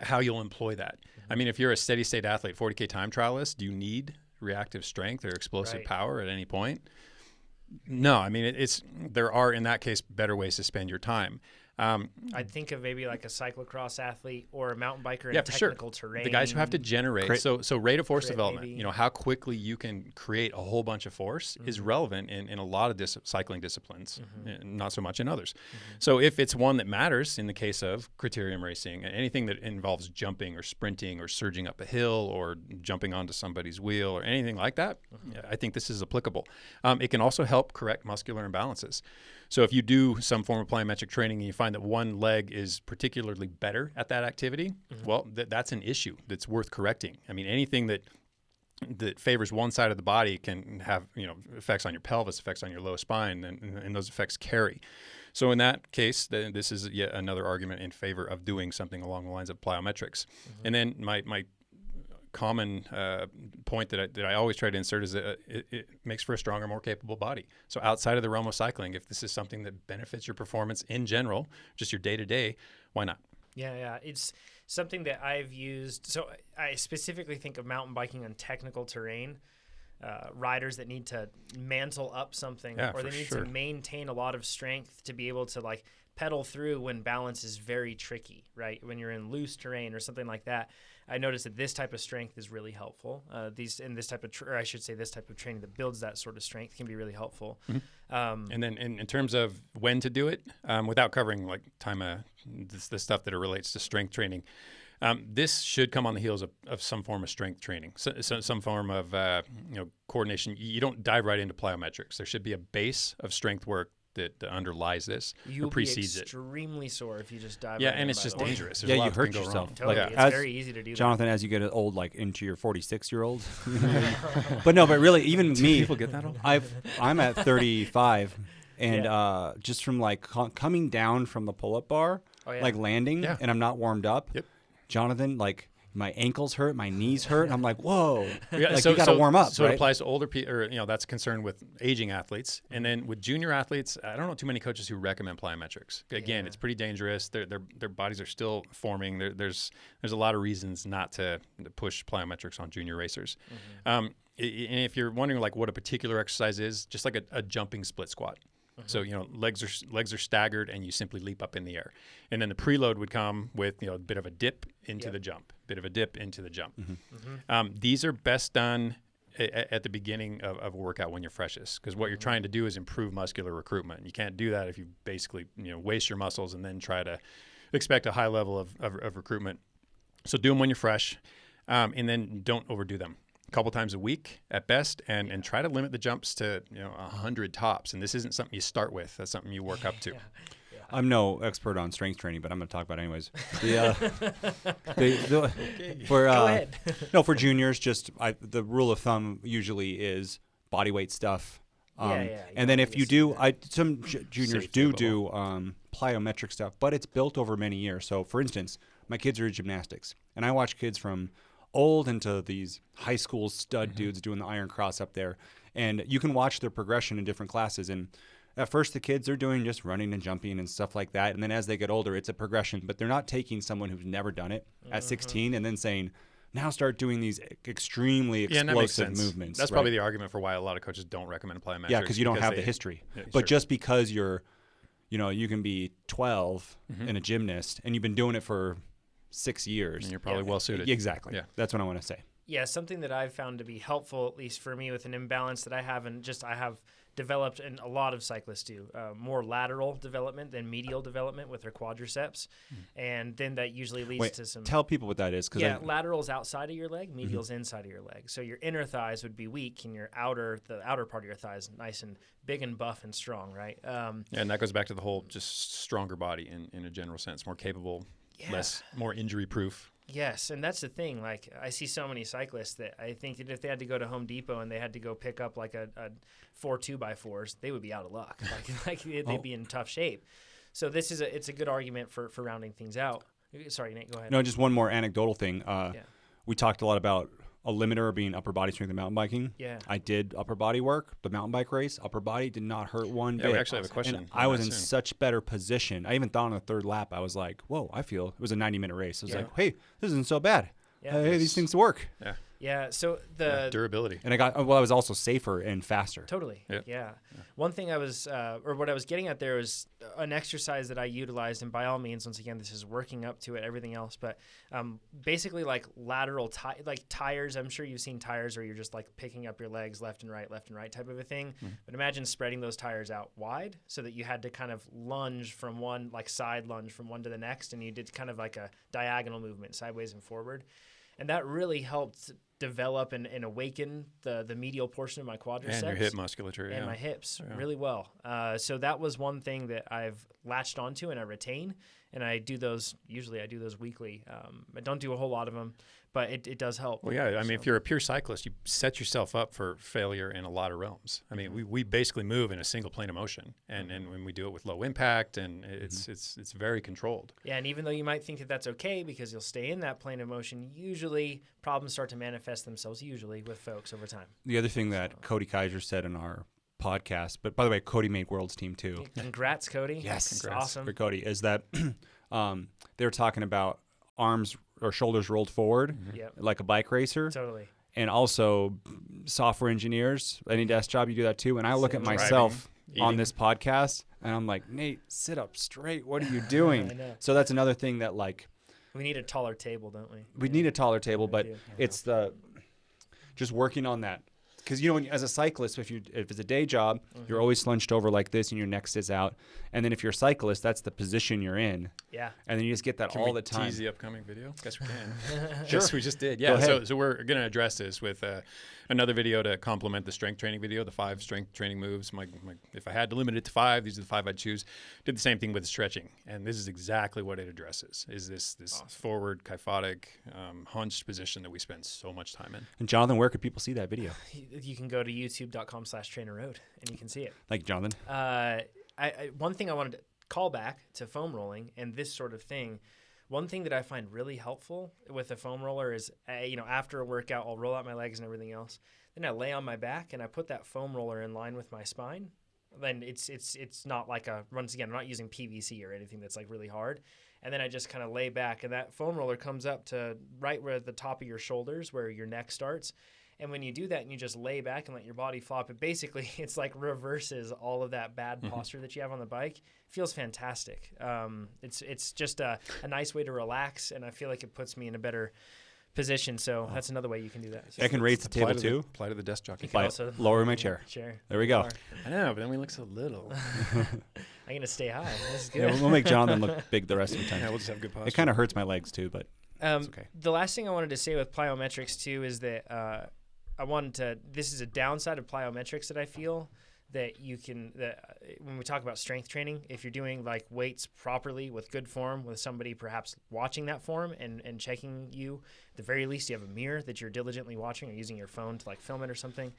how you'll employ that. I mean, if you're a steady state athlete, 40K time trialist, do you need reactive strength or explosive power at any point? No. I mean, there are, in that case, better ways to spend your time. I'd think of maybe like a cyclocross athlete or a mountain biker in Yeah, for sure. technical terrain. The guys who have to generate, so rate of force Crit, development, maybe. how quickly you can create a whole bunch of force is relevant in a lot of cycling disciplines, not so much in others. So if it's one that matters, in the case of criterium racing, anything that involves jumping or sprinting or surging up a hill or jumping onto somebody's wheel or anything like that, I think this is applicable. It can also help correct muscular imbalances. So if you do some form of plyometric training and you find that one leg is particularly better at that activity, well, that's an issue that's worth correcting. I mean, anything that favors one side of the body can have effects on your pelvis, effects on your low spine, and those effects carry. So in that case, this is yet another argument in favor of doing something along the lines of plyometrics. And then my common point that I always try to insert is that it makes for a stronger, more capable body. So outside of the realm of cycling, if this is something that benefits your performance in general, just your day-to-day, why not? Yeah. It's something that I've used. So I specifically think of mountain biking on technical terrain. Riders that need to mantle up something, or they need to maintain a lot of strength to be able to pedal through when balance is very tricky, right? When you're in loose terrain or something like that. I noticed that this type of strength is really helpful. This type of training that builds that sort of strength can be really helpful. And then in terms of when to do it, without covering the stuff that relates to strength training, this should come on the heels of some form of strength training, so some form of coordination. You don't dive right into plyometrics. There should be a base of strength work that underlies this or precedes it. You'll be extremely sore if you just dive. Yeah, right and in, it's just by the way. dangerous. There's Yeah, a lot you that hurt can go yourself. wrong. Totally, Like, it's very easy to do. Jonathan, as you get old, into your 46-year-old. But no, but really, even me. People get that old? I'm at 35, and just from coming down from the pull-up bar, landing, and I'm not warmed up. Yep. Jonathan, my ankles hurt, my knees hurt. And I'm like, whoa, Yeah, like you got to warm up. So right? it applies to older people, or that's concerned with aging athletes. And then with junior athletes, I don't know too many coaches who recommend plyometrics. Again, it's pretty dangerous. Their bodies are still forming. There's a lot of reasons not to push plyometrics on junior racers. And if you're wondering like what a particular exercise is, just like a jumping split squat. So legs are staggered, and you simply leap up in the air. And then the preload would come with a bit of a dip into the jump, bit of a dip into the jump. These are best done at the beginning of a workout when you're freshest, because what you're trying to do is improve muscular recruitment. You can't do that if you basically waste your muscles and then try to expect a high level of recruitment. So do them when you're fresh, and then don't overdo them. Couple times a week at best, and try to limit the jumps to 100 tops. And this isn't something you start with. That's something you work up to. I'm no expert on strength training, but I'm going to talk about it anyways. For Go ahead. no, for juniors, just the rule of thumb usually is body weight stuff. And then if you do, some juniors do plyometric stuff, but it's built over many years. So for instance, my kids are in gymnastics, and I watch kids from old into these high school stud dudes doing the iron cross up there, and you can watch their progression in different classes. And at first the kids are doing just running and jumping and stuff like that, and then as they get older it's a progression, but they're not taking someone who's never done it at 16 and then saying, now start doing these extremely explosive movements. That's probably the argument for why a lot of coaches don't recommend plyometrics. Yeah, because you don't have the history. But just because you're you can be 12 and a gymnast and you've been doing it for 6 years. And you're probably well suited. Exactly. Yeah. That's what I want to say. Yeah, something that I've found to be helpful, at least for me, with an imbalance that I have, and just I have developed, and a lot of cyclists do, more lateral development than medial development with their quadriceps, and then that usually leads to some. Tell people what that is, lateral's outside of your leg, medial's inside of your leg. So your inner thighs would be weak, and the outer part of your thighs nice and big and buff and strong, right? And that goes back to the whole just stronger body in a general sense, more capable. More injury proof. Yes, and that's the thing. Like, I see so many cyclists that I think that if they had to go to Home Depot and they had to go pick up like a 4 2x4s, they would be out of luck. Like they'd be in tough shape. So it's a good argument for rounding things out. Sorry, Nate, go ahead. No, just one more anecdotal thing. We talked a lot about a limiter being upper body strength in mountain biking. Yeah. I did upper body work, the mountain bike race. Upper body did not hurt one bit. We actually have a question. And I was in such better position. I even thought on the third lap, I was like, whoa, it was a 90-minute race. I was like, hey, this isn't so bad. Yeah. Hey, these things work. Yeah. Yeah, so the durability. And I was also safer and faster. Totally. Yeah. One thing I was, or what I was getting at there was an exercise that I utilized, and by all means, once again, this is working up to it, everything else, but basically like lateral like tires. I'm sure you've seen tires where you're just like picking up your legs left and right type of a thing. But imagine spreading those tires out wide so that you had to kind of lunge from one, like side lunge from one to the next, and you did kind of like a diagonal movement, sideways and forward. And that really helped develop and awaken the medial portion of my quadriceps. And your hip musculature. And my hips really well. So that was one thing that I've latched onto and I retain. And I do those weekly. I don't do a whole lot of them, but it does help. Well, yeah. I mean, if you're a pure cyclist, you set yourself up for failure in a lot of realms. I mean, we basically move in a single plane of motion, and when we do it with low impact, and it's very controlled. Yeah, and even though you might think that that's okay because you'll stay in that plane of motion, usually problems start to manifest themselves with folks over time. The other thing that Cody Kaiser said in our podcast, but by the way, Cody made World's Team too. Congrats, Cody. Yes, congrats. Awesome. For Cody, is that they were talking about arms or shoulders rolled forward like a bike racer. Totally. And also software engineers, any desk job, you do that too. And I look at myself on this podcast and I'm like, Nate, sit up straight. What are you doing? I know. So that's another thing that like. We need a taller table, don't we? We need a taller table, but it's just working on that. Because, as a cyclist, if it's a day job, you're always slunched over like this and your neck sits out. And then if you're a cyclist, that's the position you're in. Yeah. And then you just get that all the time. Tease the upcoming video? Guess we can. Sure. Yes, we just did. Yeah. So we're going to address this with another video to complement the strength training video, the 5 strength training moves. If I had to limit it to 5, these are the 5 I'd choose. Did the same thing with stretching. And this is exactly what it addresses, is this awesome. Forward, kyphotic, hunched position that we spend so much time in. And Jonathan, where could people see that video? You can go to youtube.com/TrainerRoad and you can see it. Thank you, Jonathan. One thing I wanted to call back to foam rolling and this sort of thing One thing that I find really helpful with a foam roller is, after a workout, I'll roll out my legs and everything else. Then I lay on my back and I put that foam roller in line with my spine. Then it's not like once again, I'm not using PVC or anything that's like really hard. And then I just kind of lay back, and that foam roller comes up to right where the top of your shoulders, where your neck starts. And when you do that and you just lay back and let your body flop, it's like reverses all of that bad posture that you have on the bike. It feels fantastic. It's just a nice way to relax, and I feel like it puts me in a better position. So that's another way you can do that. So I can raise the table too. Apply to the desk jockey. Lower my chair. There we go. I know, but then we look so little. I'm gonna stay high. This is good. Yeah, we'll make Jonathan look big the rest of the time. Yeah, we'll just have good posture. It kind of hurts my legs too, but it's okay. The last thing I wanted to say with plyometrics too is that this is a downside of plyometrics that I feel that when we talk about strength training, if you're doing like weights properly with good form with somebody perhaps watching that form and checking you, at the very least you have a mirror that you're diligently watching or using your phone to like film it or something.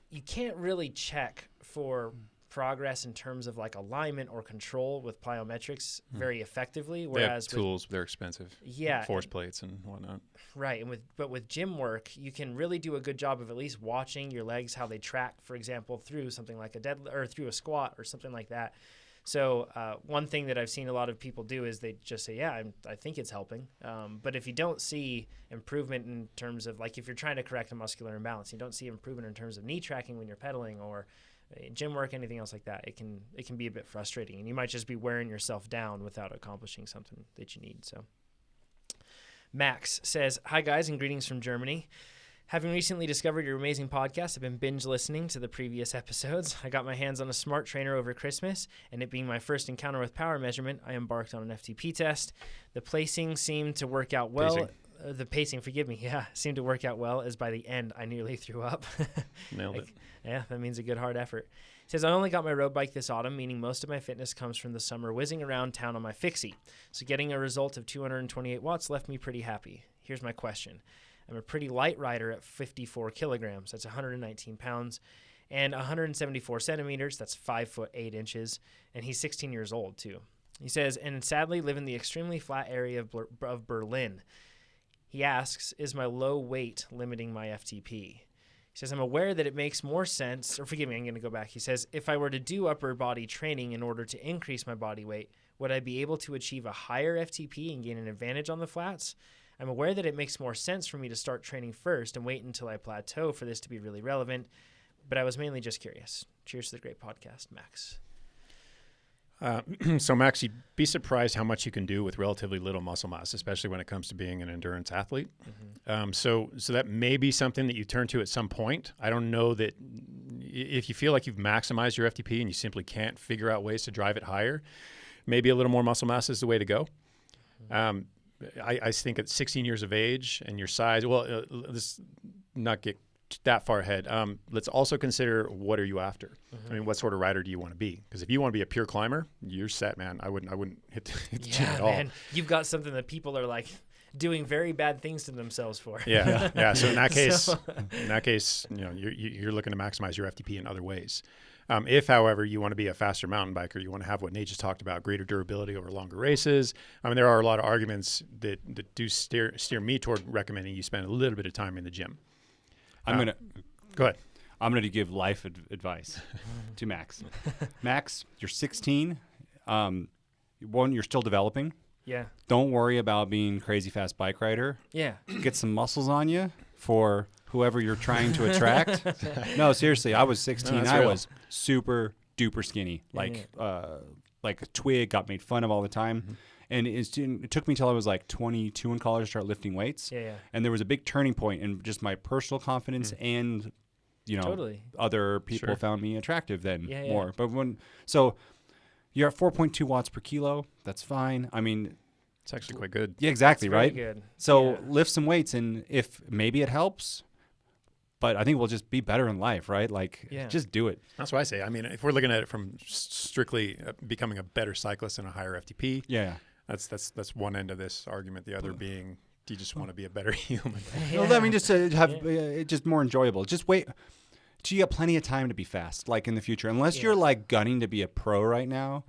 You can't really check for progress in terms of like alignment or control with plyometrics very effectively. Whereas they have tools, they're expensive. Yeah. Force plates and whatnot. Right. But with gym work, you can really do a good job of at least watching your legs, how they track, for example, through something like a deadlift or through a squat or something like that. So one thing that I've seen a lot of people do is they just say, yeah, I think it's helping. But if you don't see improvement in terms of like if you're trying to correct a muscular imbalance, you don't see improvement in terms of knee tracking when you're pedaling or gym work, anything else like that, it can be a bit frustrating, and you might just be wearing yourself down without accomplishing something that you need. So Max says, hi guys, and greetings from Germany. Having recently discovered your amazing podcast, I've been binge listening to the previous episodes. I got my hands on a smart trainer over Christmas, and it being my first encounter with power measurement, I embarked on an FTP test. The placing seemed to work out well. The pacing, seemed to work out well, as by the end I nearly threw up. Nailed it. Yeah, that means a good hard effort. It says, I only got my road bike this autumn, meaning most of my fitness comes from the summer whizzing around town on my fixie. So getting a result of 228 watts left me pretty happy. Here's my question. I'm a pretty light rider at 54 kilograms. That's 119 pounds. And 174 centimeters. That's 5 foot 8 inches. And he's 16 years old, too. He says, and sadly live in the extremely flat area of Berlin. He asks, is my low weight limiting my FTP? He says, I'm aware that it makes more sense, or forgive me, I'm going to go back. He says, if I were to do upper body training in order to increase my body weight, would I be able to achieve a higher FTP and gain an advantage on the flats? I'm aware that it makes more sense for me to start training first and wait until I plateau for this to be really relevant, but I was mainly just curious. Cheers to the great podcast, Max. So Max, you'd be surprised how much you can do with relatively little muscle mass, especially when it comes to being an endurance athlete. Mm-hmm. So that may be something that you turn to at some point. I don't know that if you feel like you've maximized your FTP and you simply can't figure out ways to drive it higher, maybe a little more muscle mass is the way to go. Mm-hmm. I think at 16 years of age and your size, let's not get that far ahead. Let's also consider, what are you after? Mm-hmm. I mean, what sort of rider do you want to be? Because if you want to be a pure climber, you're set, man. I wouldn't hit the gym at all. Man, you've got something that people are like doing very bad things to themselves for. Yeah. So in that case, you're looking to maximize your FTP in other ways. If, however, you want to be a faster mountain biker, you want to have what Nate just talked about, greater durability over longer races. I mean, there are a lot of arguments that do steer me toward recommending you spend a little bit of time in the gym. Go ahead. I'm going to give life advice to Max. Max, you're 16. You're still developing. Yeah. Don't worry about being crazy fast bike rider. Yeah. Get some muscles on you for whoever you're trying to attract. No, seriously, I was 16. I was super duper skinny. Like a twig, got made fun of all the time. Mm-hmm. And it took me till I was like 22 in college to start lifting weights. Yeah. And there was a big turning point in just my personal confidence and, other people found me attractive then more. But so you're at 4.2 watts per kilo. That's fine. I mean, it's actually quite good. Yeah, exactly. Right. Good. So lift some weights, and if maybe it helps, but I think we'll just be better in life, right? Like, just do it. That's what I say. I mean, if we're looking at it from strictly becoming a better cyclist and a higher FTP, that's one end of this argument. The other being, do you just want to be a better human? Well, I mean, just to have it just more enjoyable. Just wait. So you got plenty of time to be fast, like in the future, unless you're like gunning to be a pro right now.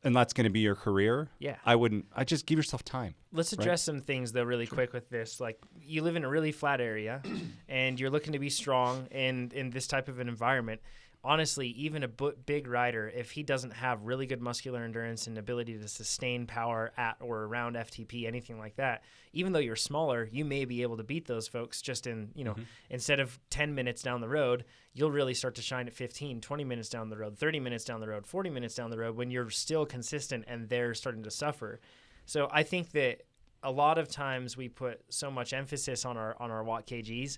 and that's going to be your career, Yeah. I just give yourself time. Let's address some things, though, really quick with this. Like, you live in a really flat area, and you're looking to be strong in this type of an environment. Honestly, even a big rider, if he doesn't have really good muscular endurance and ability to sustain power at or around FTP, anything like that, even though you're smaller, you may be able to beat those folks just in, instead of 10 minutes down the road, you'll really start to shine at 15, 20 minutes down the road, 30 minutes down the road, 40 minutes down the road when you're still consistent and they're starting to suffer. So I think that a lot of times we put so much emphasis on our watt kgs,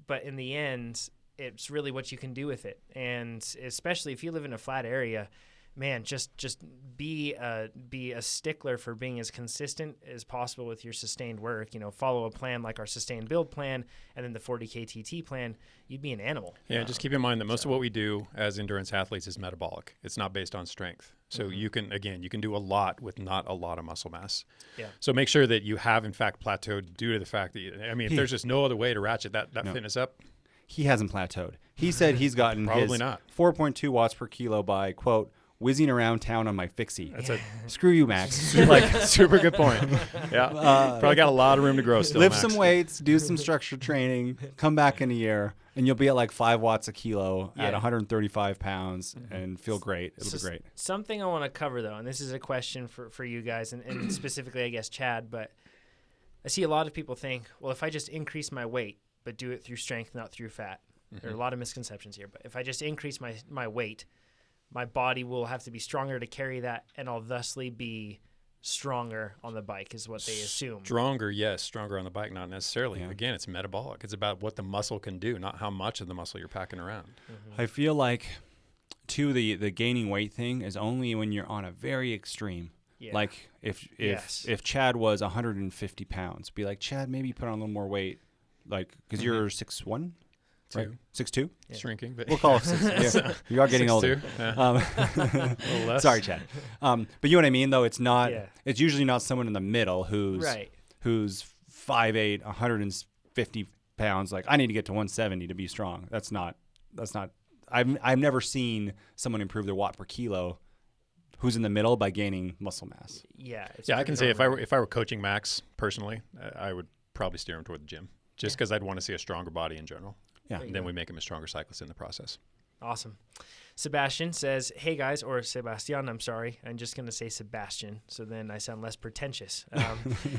but in the end, it's really what you can do with it. And especially if you live in a flat area, man, just be a stickler for being as consistent as possible with your sustained work. Follow a plan like our sustained build plan and then the 40K TT plan. You'd be an animal. Yeah, just keep in mind that most of what we do as endurance athletes is metabolic. It's not based on strength. So you can do a lot with not a lot of muscle mass. Yeah. So make sure that you have, in fact, plateaued due to the fact that, if there's just no other way to ratchet that fitness up. He hasn't plateaued. He said he's gotten Probably his not. 4.2 watts per kilo by, quote, whizzing around town on my fixie. That's Screw you, Max. super good point. Yeah. Probably got a lot of room to grow still, Lift Max. some weights, do some structured training, come back in a year, and you'll be at like 5 watts a kilo at 135 pounds and feel great. It'll be great. Something I want to cover, though, and this is a question for you guys, and specifically, I guess, Chad, but I see a lot of people think, well, if I just increase my weight, but do it through strength, not through fat. There are a lot of misconceptions here, but if I just increase my weight, my body will have to be stronger to carry that, and I'll thusly be stronger on the bike is what they assume. Stronger, yes. Stronger on the bike, not necessarily. Yeah. Again, it's metabolic. It's about what the muscle can do, not how much of the muscle you're packing around. I feel like, too, the gaining weight thing is only when you're on a very extreme. Yeah. Like if Chad was 150 pounds, be like, Chad, maybe put on a little more weight. Like, because you're 6'1", right? 6'2"? Yeah. Shrinking, but we'll call it 6'2". Yeah. You are getting 6'2". Older. Yeah. A little less. Sorry, Chad. But you know what I mean, though. It's not. Yeah. It's usually not someone in the middle who's 5'8", 150 pounds. Like, I need to get to 170 to be strong. That's not. I've never seen someone improve their watt per kilo who's in the middle by gaining muscle mass. Yeah. I can say if I were coaching Max personally, I would probably steer him toward the gym. Just because I'd want to see a stronger body in general. Yeah. And then we make him a stronger cyclist in the process. Awesome. Sebastian says, hey guys, or Sebastian, I'm sorry. I'm just going to say Sebastian, so then I sound less pretentious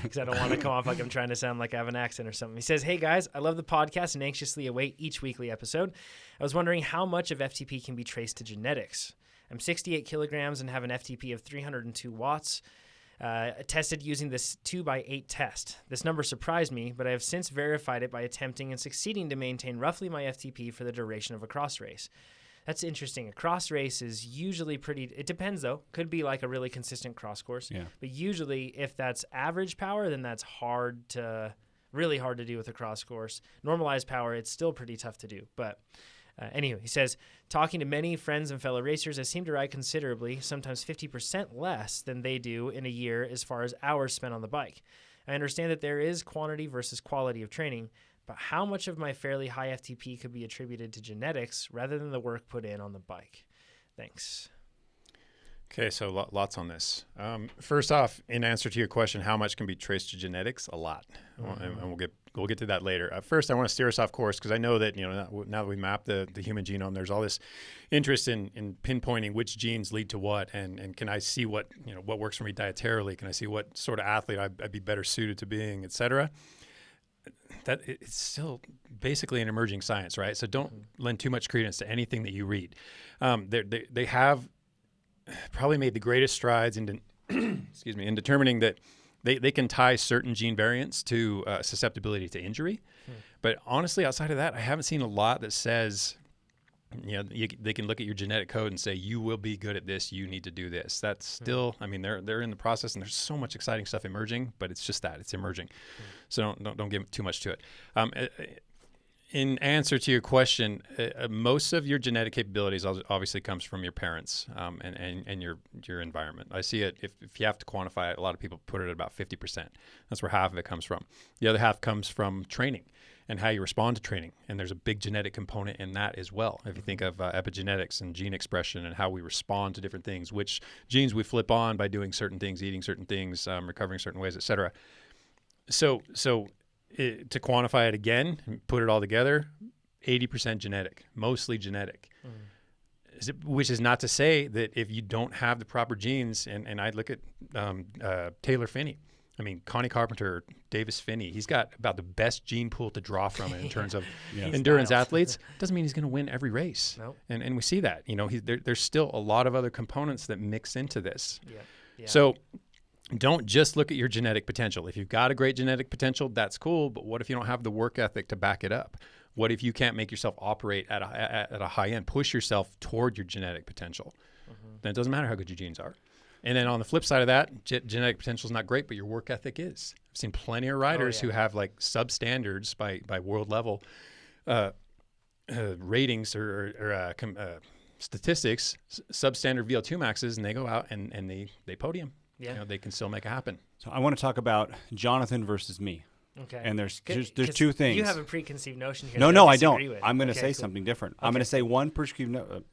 because I don't want to come off like I'm trying to sound like I have an accent or something. He says, hey guys, I love the podcast and anxiously await each weekly episode. I was wondering how much of FTP can be traced to genetics. I'm 68 kilograms and have an FTP of 302 watts. Tested using this 2x8 test. This number surprised me, but I have since verified it by attempting and succeeding to maintain roughly my FTP for the duration of a cross race. That's interesting. A cross race is usually it depends though. Could be like a really consistent cross course. Yeah. But usually if that's average power, then that's really hard to do with a cross course. Normalized power, it's still pretty tough to do. But anyway, he says, talking to many friends and fellow racers, I seem to ride considerably, sometimes 50% less than they do in a year as far as hours spent on the bike. I understand that there is quantity versus quality of training, but how much of my fairly high FTP could be attributed to genetics rather than the work put in on the bike? Thanks. Okay, so lots on this. First off, in answer to your question, how much can be traced to genetics? A lot, and we'll get to that later. First, I want to steer us off course because I know that now that we mapped the human genome, there's all this interest in pinpointing which genes lead to what, and can I see what works for me dietarily? Can I see what sort of athlete I'd be better suited to being, et cetera? That it's still basically an emerging science, right? So don't lend too much credence to anything that you read. They have probably made the greatest strides in determining that they can tie certain gene variants to susceptibility to injury. But honestly, outside of that, I haven't seen a lot that says, they can look at your genetic code and say, you will be good at this, you need to do this. That's still, they're in the process, and there's so much exciting stuff emerging, but it's just that, it's emerging. So don't give too much to it. In answer to your question, most of your genetic capabilities obviously comes from your parents and your environment. I see it, if you have to quantify it, a lot of people put it at about 50%. That's where half of it comes from. The other half comes from training and how you respond to training. And there's a big genetic component in that as well. If you think of epigenetics and gene expression and how we respond to different things, which genes we flip on by doing certain things, eating certain things, recovering certain ways, et cetera. So to quantify it again and put it all together, 80% genetic, mostly genetic. Which is not to say that if you don't have the proper genes, and I look at Taylor Finney. I mean, Connie Carpenter, Davis Finney, he's got about the best gene pool to draw from in terms of endurance athletes. Doesn't mean he's going to win every race. Nope. And we see that. There's still a lot of other components that mix into this. Yeah. So don't just look at your genetic potential. If you've got a great genetic potential, that's cool. But what if you don't have the work ethic to back it up? What if you can't make yourself operate at a high end, push yourself toward your genetic potential? Then it doesn't matter how good your genes are. And then on the flip side of that, genetic potential is not great, but your work ethic is. I've seen plenty of riders who have like substandards by world level ratings or statistics, substandard VO2 maxes, and they go out and they podium. Yeah. They can still make it happen. So I want to talk about Jonathan versus me. Okay. And there's two things. You have a preconceived notion here. No, I disagree don't. with. I'm going to say something different. I'm going to say one prescriptive note.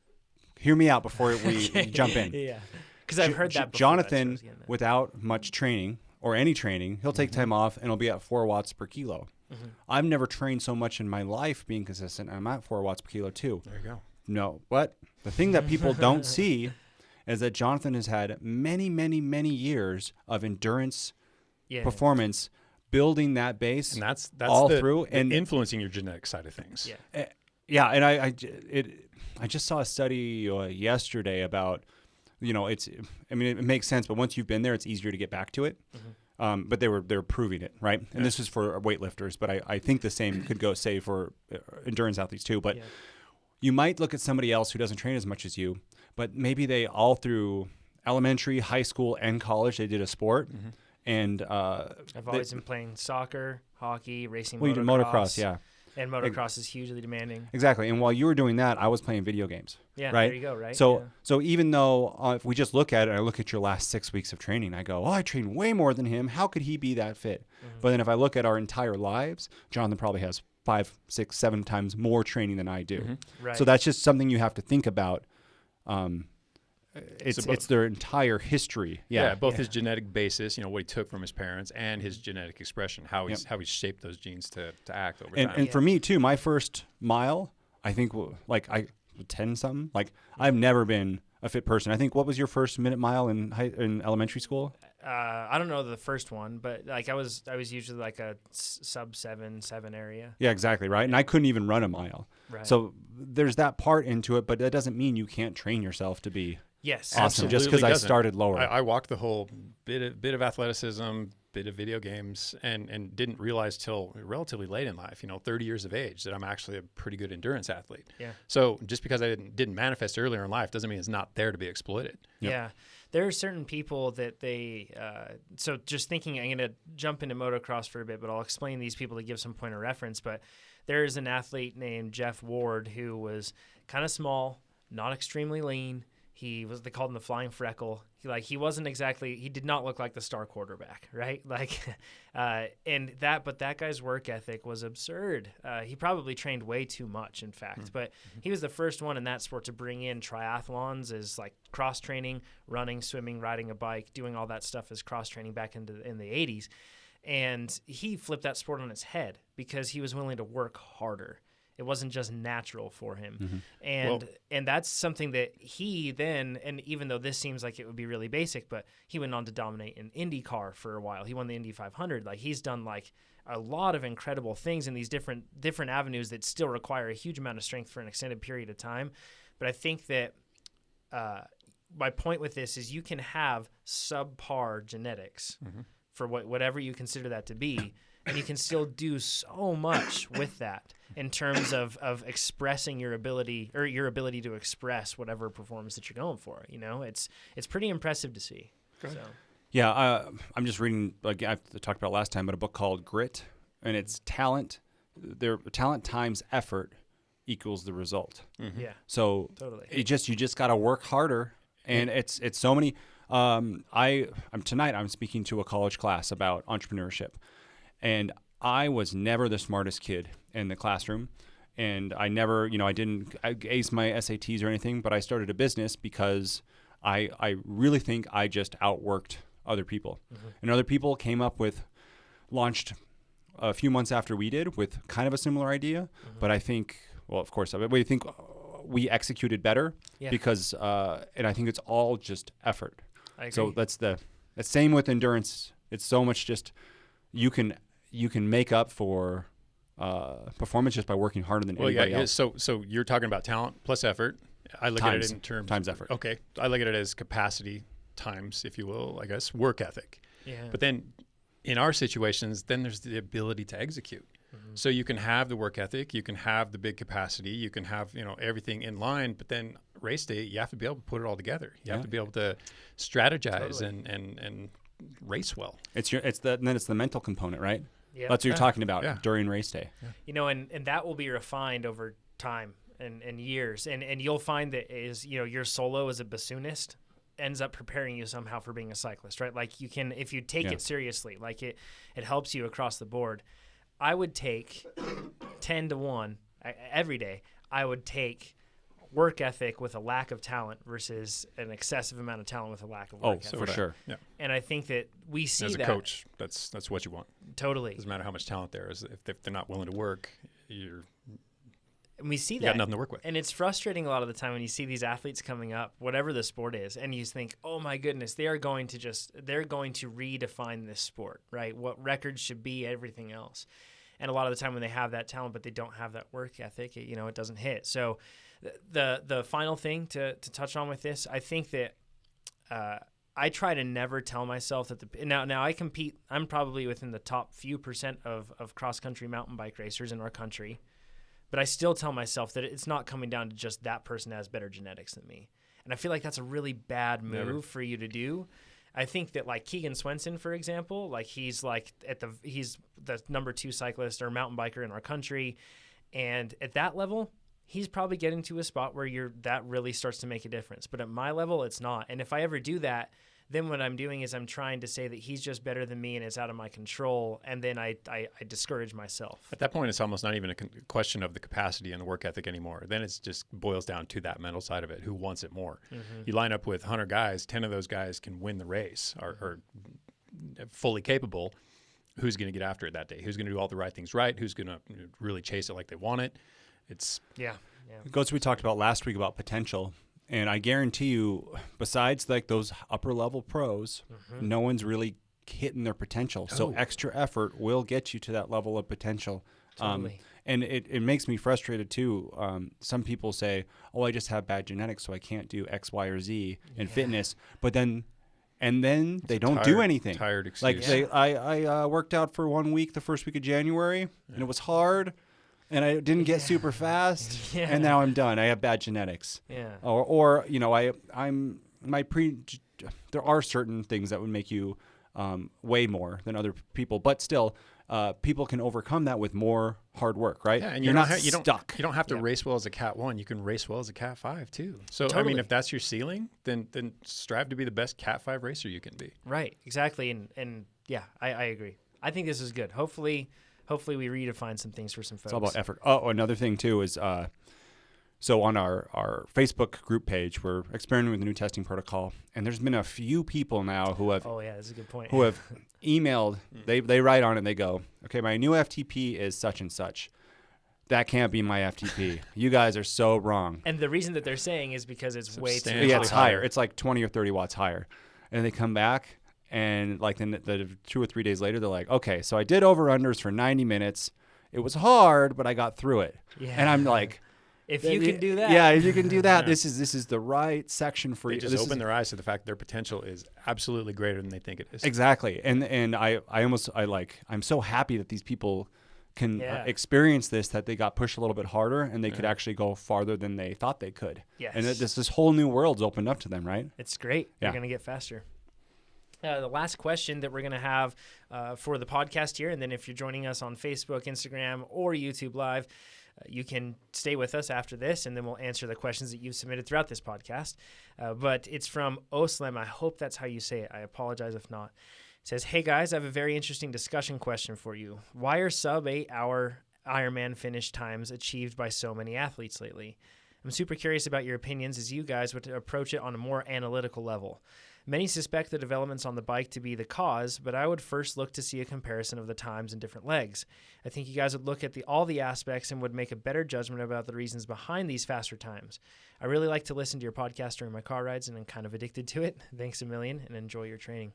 Hear me out before we jump in. Yeah. Because I've heard that before. Jonathan, without much training or any training, he'll take time off and he'll be at 4 watts per kilo. I've never trained so much in my life being consistent. I'm at 4 watts per kilo too. There you go. No, but the thing that people don't see is that Jonathan has had many, many, many years of endurance performance, building that base, and that's all through and influeing your genetic side of things. Yeah, and I just saw a study yesterday about, it makes sense, but once you've been there, it's easier to get back to it. But they were proving it, right? And this is for weightlifters, but I think the same could go say for endurance athletes too. But you might look at somebody else who doesn't train as much as you, but maybe they all through elementary, high school, and college they did a sport. And I've always been playing soccer, hockey, racing. Well, you did motocross, yeah. And motocross is hugely demanding. Exactly. And while you were doing that, I was playing video games. Yeah, right? There you go, right? So even though if we just look at it, I look at your last 6 weeks of training, I go, I trained way more than him. How could he be that fit? But then if I look at our entire lives, Jonathan probably has 5, 6, 7 times more training than I do. Right. So that's just something you have to think about. It's their entire history. Both his genetic basis, what he took from his parents, and his genetic expression, how he's shaped those genes to act over time. And for me too, my first mile, I think I 10 something. Like I've never been a fit person. I think what was your first minute mile in elementary school? I don't know the first one, but like I was usually like a sub 7 area. Yeah, exactly, right. And I couldn't even run a mile. Right. So there's that part into it, but that doesn't mean you can't train yourself to be awesome. Absolutely Just because I started lower. I walked the whole bit of athleticism, bit of video games, and didn't realize till relatively late in life, 30 years of age, that I'm actually a pretty good endurance athlete. Yeah. So just because I didn't manifest earlier in life doesn't mean it's not there to be exploited. Yep. Yeah. There are certain people that so just thinking, I'm going to jump into motocross for a bit, but I'll explain these people to give some point of reference. But there is an athlete named Jeff Ward who was kind of small, not extremely lean. They called him the flying freckle. He did not look like the star quarterback, right? But that guy's work ethic was absurd. He probably trained way too much, in fact. But he was the first one in that sport to bring in triathlons as like cross training, running, swimming, riding a bike, doing all that stuff as cross training back in the 80s. And he flipped that sport on its head because he was willing to work harder. It wasn't just natural for him. And that's something that he then, and even though this seems like it would be really basic, but he went on to dominate in IndyCar for a while. He won the Indy 500. Like he's done like a lot of incredible things in these different avenues that still require a huge amount of strength for an extended period of time. But I think that my point with this is you can have subpar genetics for whatever you consider that to be, and you can still do so much with that in terms of expressing your ability to express whatever performance that you're going for. It's pretty impressive to see. So. Yeah, I'm just reading, like I talked about last time, but a book called Grit, and it's talent their talent times effort equals the result. Yeah. So Totally. you just got to work harder, and it's so many. Tonight I'm speaking to a college class about entrepreneurship, and I was never the smartest kid in the classroom, and I never, I didn't ace my SATs or anything, but I started a business because I really think I just outworked other people, and other people launched a few months after we did with kind of a similar idea, but I think, well, of course, we think we executed better because, and I think it's all just effort. I agree. So that's the same with endurance. It's so much just you can make up for performance just by working harder than anybody else. So you're talking about talent plus effort. I look at it in terms times effort. Okay, I look at it as capacity times, if you will, I guess, work ethic. Yeah. But then in our situations, then there's the ability to execute. So you can have the work ethic, you can have the big capacity, you can have everything in line, but then race day, you have to be able to put it all together. You have to be able to strategize and race well. It's the mental component, right? Yeah. That's what you're talking about during race day. Yeah. And that will be refined over time and years, and you'll find that your solo as a bassoonist ends up preparing you somehow for being a cyclist, right? Like you can, if you take it seriously, like it helps you across the board. I would take 10-1 every day. I would take work ethic with a lack of talent versus an excessive amount of talent with a lack of work ethic. Oh, for sure. Yeah. And I think that we see as a that. coach, that's what you want. Totally. Doesn't matter how much talent there is. If they're not willing to work, and we see you that. got nothing to work with. And it's frustrating a lot of the time when you see these athletes coming up, whatever the sport is, and you think, oh my goodness, they're going to redefine this sport, right? What records should be, everything else. And a lot of the time when they have that talent, but they don't have that work ethic, it doesn't hit. So the final thing to touch on with this, I think that I try to never tell myself that now I compete. I'm probably within the top few percent of cross-country mountain bike racers in our country. But I still tell myself that it's not coming down to just that person has better genetics than me. And I feel like that's a really bad move for you to do. I think that like Keegan Swenson, for example, like he's the number 2 cyclist or mountain biker in our country. And at that level, he's probably getting to a spot where that really starts to make a difference. But at my level, it's not. And if I ever do that, then what I'm doing is I'm trying to say that he's just better than me and it's out of my control, and then I discourage myself. At that point, it's almost not even a question of the capacity and the work ethic anymore. Then it just boils down to that mental side of it. Who wants it more? You line up with 100 guys, 10 of those guys can win the race, are fully capable. Who's going to get after it that day? Who's going to do all the right things right? Who's going to really chase it like they want it? It goes to what we talked about last week about potential. And I guarantee you, besides like those upper level pros, no one's really hitting their potential. So extra effort will get you to that level of potential. Totally. And it makes me frustrated too. Some people say, "Oh, I just have bad genetics, so I can't do X, Y, or Z in fitness." But then they don't do anything. Tired excuse. Like I worked out for 1 week the first week of January, and it was hard. And I didn't get super fast, and now I'm done. I have bad genetics. Yeah. Or there are certain things that would make you way more than other people, but still, people can overcome that with more hard work, right? Yeah, and you're not you stuck. You don't have to race well as a Cat 1. You can race well as a Cat 5 too. So Totally. I mean, if that's your ceiling, then strive to be the best Cat 5 racer you can be. Right. Exactly. And yeah, I agree. I think this is good. Hopefully we redefine some things for some folks. It's all about effort. Oh, another thing too is so on our Facebook group page, we're experimenting with a new testing protocol, and there's been a few people now who have that's a good point. who have emailed. They write on it and they go, okay, my new FTP is such and such. That can't be my FTP. You guys are so wrong. And the reason that they're saying is because it's way too it's higher. It's like 20 or 30 watts higher. And they come back, and like then the 2 or 3 days later, they're like, okay, so I did over-unders for 90 minutes. It was hard, but I got through it. Yeah. And I'm like, if you can do that. Yeah, if you can do that, this is the right section for you. They just open their eyes to the fact that their potential is absolutely greater than they think it is. Exactly. And I'm so happy that these people can experience this, that they got pushed a little bit harder and they could actually go farther than they thought they could. Yes. And this whole new world's opened up to them, right? It's great. Yeah. You're going to get faster. The last question that we're going to have for the podcast here, and then if you're joining us on Facebook, Instagram, or YouTube Live, you can stay with us after this, and then we'll answer the questions that you've submitted throughout this podcast. But it's from Oslem. I hope that's how you say it. I apologize if not. It says, hey guys, I have a very interesting discussion question for you. Why are sub 8-hour Ironman finish times achieved by so many athletes lately? I'm super curious about your opinions as you guys would approach it on a more analytical level. Many suspect the developments on the bike to be the cause, but I would first look to see a comparison of the times in different legs. I think you guys would look at all the aspects and would make a better judgment about the reasons behind these faster times. I really like to listen to your podcast during my car rides, and I'm kind of addicted to it. Thanks a million, and enjoy your training.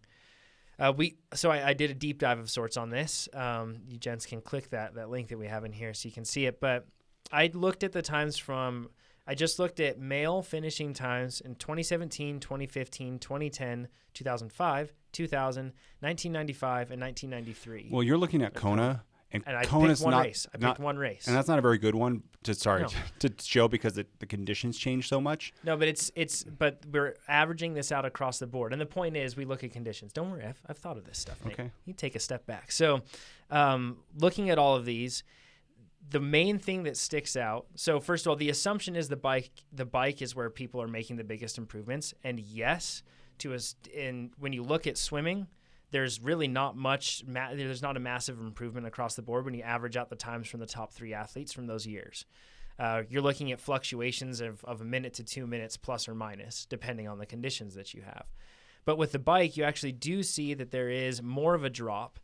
I did a deep dive of sorts on this. You gents can click that link that we have in here so you can see it. But I looked at the times I just looked at male finishing times in 2017, 2015, 2010, 2005, 2000, 1995, and 1993. Well, you're looking at Kona, and I Kona's picked one not, race. I picked one race. And that's not a very good one to show because the conditions change so much. No, but but we're averaging this out across the board. And the point is we look at conditions. Don't worry, I've thought of this stuff, Nate. Okay. You take a step back. So looking at all of these, the main thing that sticks out. So first of all, the assumption is the bike is where people are making the biggest improvements. And yes, when you look at swimming, there's really not much. There's not a massive improvement across the board when you average out the times from the top 3 athletes from those years. You're looking at fluctuations of a minute to 2 minutes plus or minus, depending on the conditions that you have. But with the bike, you actually do see that there is more of a drop.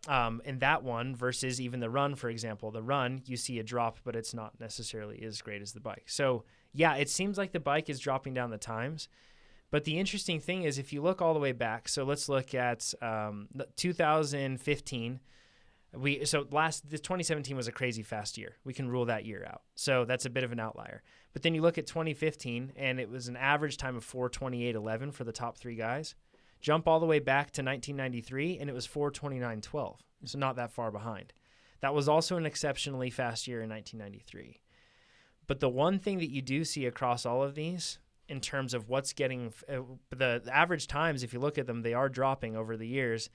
In that one versus even the run, for example. The run, you see a drop, but it's not necessarily as great as the bike. So, yeah, it seems like the bike is dropping down the times. But the interesting thing is if you look all the way back, so let's look at 2015. The 2017 was a crazy fast year. We can rule that year out. So that's a bit of an outlier. But then you look at 2015, and it was an average time of 4:28.11 for the top 3 guys. Jump all the way back to 1993, and it was 4:29.12, so not that far behind. That was also an exceptionally fast year in 1993. But the one thing that you do see across all of these, in terms of what's getting the average times, if you look at them, they are dropping over the years.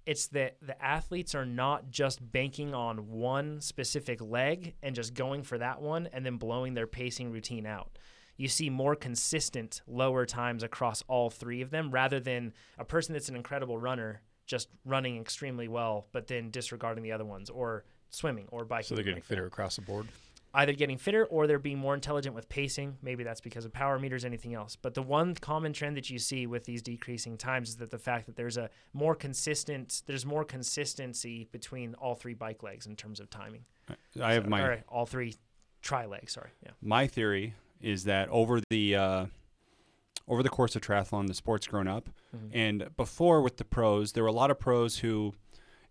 It's that the athletes are not just banking on one specific leg and just going for that one and then blowing their pacing routine out. You see more consistent lower times across all 3 of them rather than a person that's an incredible runner just running extremely well but then disregarding the other ones or swimming or biking. So they're getting fitter across the board? Either getting fitter or they're being more intelligent with pacing. Maybe that's because of power meters, anything else. But the one common trend that you see with these decreasing times is that the fact that there's more consistency between all 3 bike legs in terms of timing. All 3 tri legs, sorry. Yeah. My theory is that over the course of triathlon, the sport's grown up. Mm-hmm. And before with the pros, there were a lot of pros who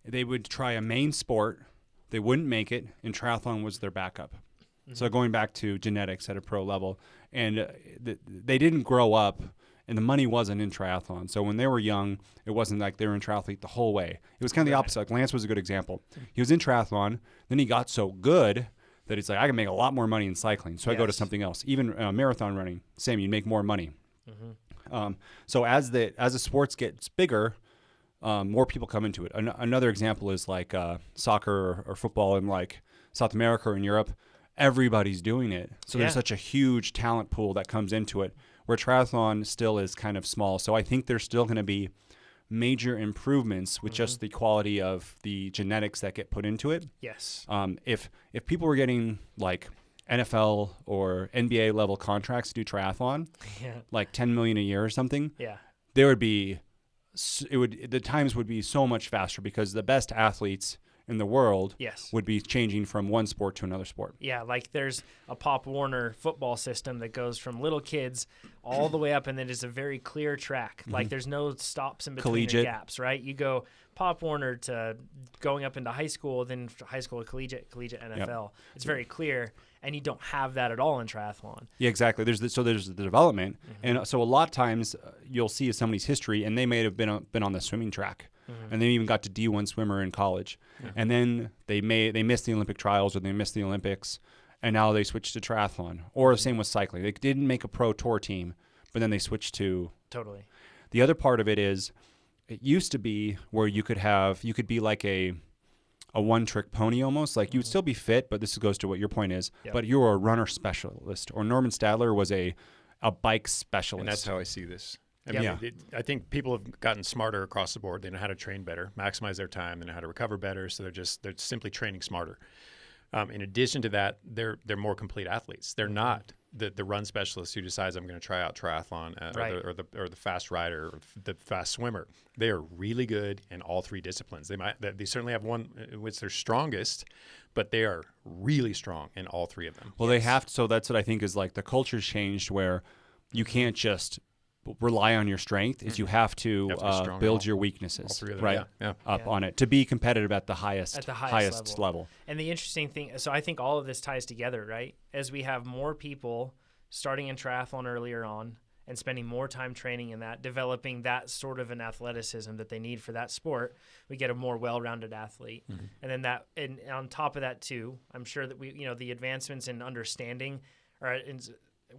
they would try a main sport, they wouldn't make it, and triathlon was their backup. Mm-hmm. So going back to genetics at a pro level, and they didn't grow up, and the money wasn't in triathlon. So when they were young, it wasn't like they were in triathlete the whole way. It was kind of the opposite. Like Lance was a good example. He was in triathlon, then he got so good that it's like, I can make a lot more money in cycling, so I go to something else. Even marathon running, same, you make more money. Mm-hmm. So as the sports gets bigger, more people come into it. Another example is like soccer or football in like South America or in Europe. Everybody's doing it. So there's such a huge talent pool that comes into it, where triathlon still is kind of small. So I think there's still going to be major improvements with just the quality of the genetics that get put into it. Yes. If people were getting like NFL or NBA level contracts to do triathlon, like $10 million a year or something, there would be the times would be so much faster because the best athletes in the world would be changing from one sport to another sport. Yeah, like there's a Pop Warner football system that goes from little kids all the way up, and then it's a very clear track. Mm-hmm. Like there's no stops in between the gaps, right? You go Pop Warner to going up into high school, then high school to collegiate NFL. Yep. It's very clear, and you don't have that at all in triathlon. Yeah, exactly. There's the development, and so a lot of times you'll see somebody's history, and they may have been on the swimming track. Mm-hmm. And they even got to D1 swimmer in college. Mm-hmm. And then they missed the Olympic trials or they missed the Olympics, and now they switched to triathlon. Or the same with cycling. They didn't make a pro tour team, but then they switched to... Totally. The other part of it is it used to be where you could be like a one-trick pony almost. Like you'd still be fit, but this goes to what your point is. Yep. But you're a runner specialist, or Norman Stadler was a bike specialist. And that's how I see this. Yeah. I think people have gotten smarter across the board. They know how to train better, maximize their time. They know how to recover better. So they're simply training smarter. In addition to that, they're more complete athletes. They're not the run specialist who decides I'm going to try out triathlon or the fast rider or the fast swimmer. They are really good in all three disciplines. They certainly have one in which they're strongest, but they are really strong in all three of them. Well, they have to. So that's what I think is like the culture's changed where you can't just rely on your strength. Is you have to build your weaknesses right up on it to be competitive at the highest level. And the interesting thing, so I think all of this ties together, right? As we have more people starting in triathlon earlier on and spending more time training in that, developing that sort of an athleticism that they need for that sport, we get a more well-rounded athlete. And then and on top of that too, I'm sure that the advancements in understanding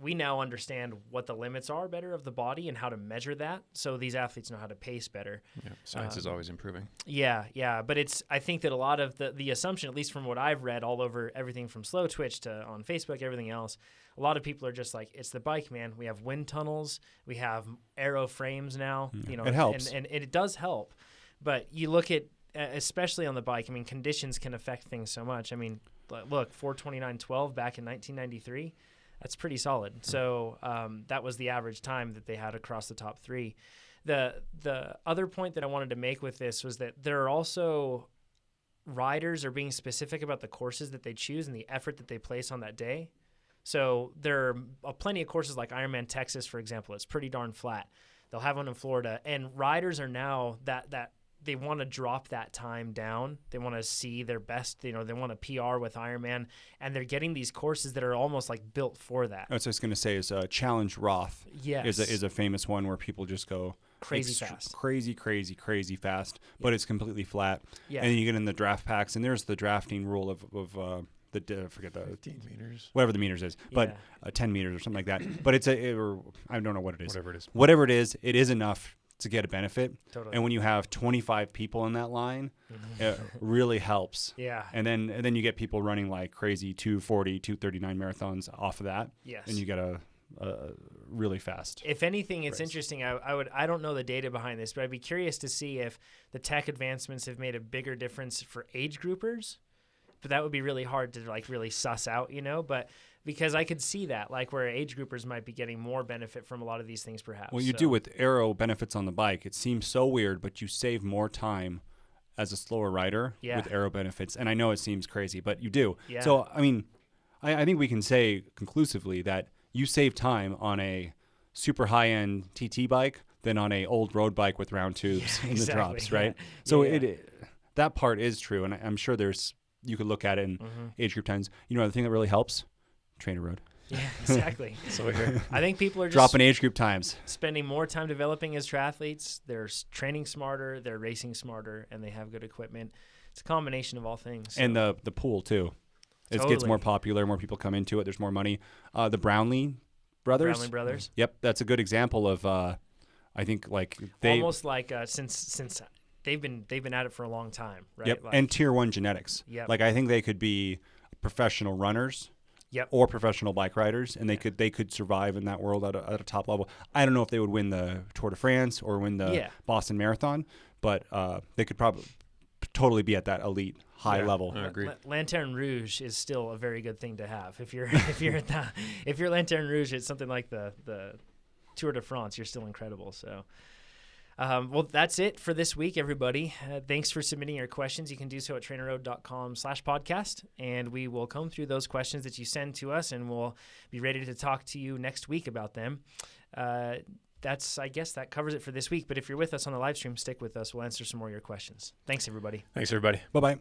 we now understand what the limits are better of the body and how to measure that. So these athletes know how to pace better. Yeah, science is always improving. Yeah. But I think that a lot of the assumption, at least from what I've read all over everything from Slow Twitch to on Facebook, everything else, a lot of people are just like, it's the bike, man. We have wind tunnels. We have aero frames now. It helps. And it does help. But you look at, especially on the bike, I mean, conditions can affect things so much. I mean, look, 4:29.12 back in 1993. That's pretty solid. So that was the average time that they had across the top three. The other point that I wanted to make with this was that there are also riders are being specific about the courses that they choose and the effort that they place on that day. So there are plenty of courses like Ironman Texas, for example. It's pretty darn flat. They'll have one in Florida. And riders are now that they want to drop that time down. They want to see their best. They want to PR with Ironman, and they're getting these courses that are almost like built for that. That's what I was going to say is Challenge Roth. Yes. is a famous one where people just go crazy fast, crazy fast, but it's completely flat. Yeah. And then you get in the draft packs, and there's the drafting rule of forget the 15 meters, whatever the meters is, but 10 meters or something like that. But I don't know what it is. Whatever it is, it is enough to get a benefit. Totally. And when you have 25 people in that line, it really helps. Yeah. And then you get people running like crazy 240, 239 marathons off of that. Yes. And you get a really fast. If anything, it's interesting. I don't know the data behind this, but I'd be curious to see if the tech advancements have made a bigger difference for age groupers. But that would be really hard to like really suss out, but because I could see that, like where age groupers might be getting more benefit from a lot of these things perhaps. Well, you do with aero benefits on the bike. It seems so weird, but you save more time as a slower rider with aero benefits. And I know it seems crazy, but you do. Yeah. So, I mean, I think we can say conclusively that you save time on a super high-end TT bike than on a old road bike with round tubes in the drops, right? Yeah. So that part is true, and I'm sure you could look at it in age group times. The thing that really helps, TrainerRoad. Yeah, exactly. So here, I think people are just dropping age group times, spending more time developing as triathletes. They're training smarter, they're racing smarter, and they have good equipment. It's a combination of all things. So. And the pool too. It gets more popular, more people come into it. There's more money. The Brownlee brothers. Yep, that's a good example of. I think like they almost like since they've been at it for a long time, right? Yep, like, and tier 1 genetics. Yep. Like I think they could be professional runners. Yep. Or professional bike riders, and they could survive in that world at a top level. I don't know if they would win the Tour de France or win the Boston Marathon, but they could probably totally be at that elite high level. I agree. Lanterne Rouge is still a very good thing to have. If you're Lanterne Rouge, it's something like the Tour de France. You're still incredible. So. Well, that's it for this week, everybody. Thanks for submitting your questions. You can do so at trainerroad.com/podcast, and we will comb through those questions that you send to us, and we'll be ready to talk to you next week about them. I guess that covers it for this week, but if you're with us on the live stream, stick with us. We'll answer some more of your questions. Thanks, everybody. Thanks, everybody. Bye-bye.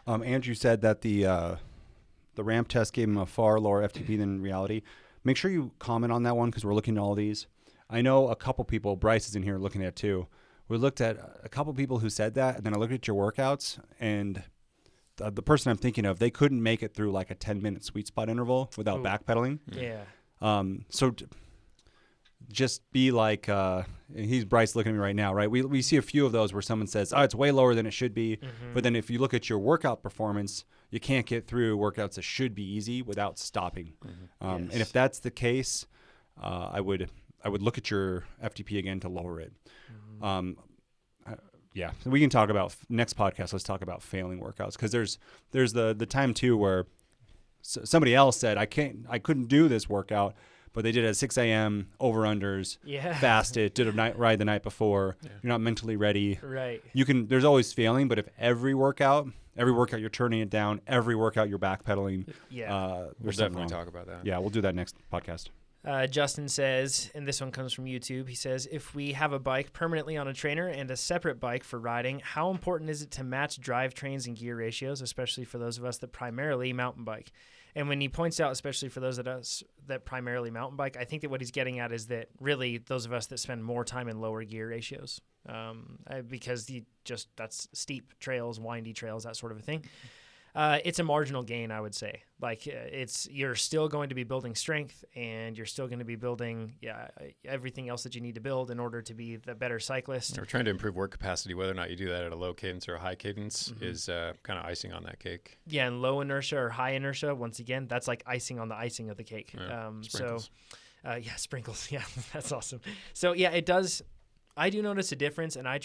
Andrew said that the ramp test gave him a far lower FTP than reality. Make sure you comment on that one because we're looking at all these. I know a couple people, Bryce is in here looking at it too. We looked at a couple people who said that, and then I looked at your workouts, and the person I'm thinking of, they couldn't make it through like a 10-minute sweet spot interval without backpedaling. Yeah. So just be like, he's Bryce looking at me right now, right? We see a few of those where someone says, oh, it's way lower than it should be. Mm-hmm. But then if you look at your workout performance, you can't get through workouts that should be easy without stopping. Yes. And if that's the case, I would look at your FTP again to lower it. Yeah, so we can talk about next podcast. Let's talk about failing workouts, because there's the time too where somebody else said I couldn't do this workout, but they did it at 6 a.m. over-unders, fasted, did a night ride the night before. Yeah. You're not mentally ready. Right. There's always failing, but if every workout you're turning it down, every workout you're backpedaling. Yeah. We'll definitely talk about that. Yeah, we'll do that next podcast. Justin says, and this one comes from YouTube, he says, if we have a bike permanently on a trainer and a separate bike for riding, how important is it to match drivetrains and gear ratios, especially for those of us that primarily mountain bike? And when he points out, especially for those of us that primarily mountain bike, I think that what he's getting at is that really those of us that spend more time in lower gear ratios, because that's steep trails, windy trails, that sort of a thing. It's a marginal gain, I would say. Like you're still going to be building strength, and you're still going to be building everything else that you need to build in order to be the better cyclist. We're trying to improve work capacity. Whether or not you do that at a low cadence or a high cadence is kind of icing on that cake. Yeah, and low inertia or high inertia, once again, that's like icing on the icing of the cake. Sprinkles. Sprinkles. Yeah, that's awesome. So yeah, it does. I do notice a difference, and I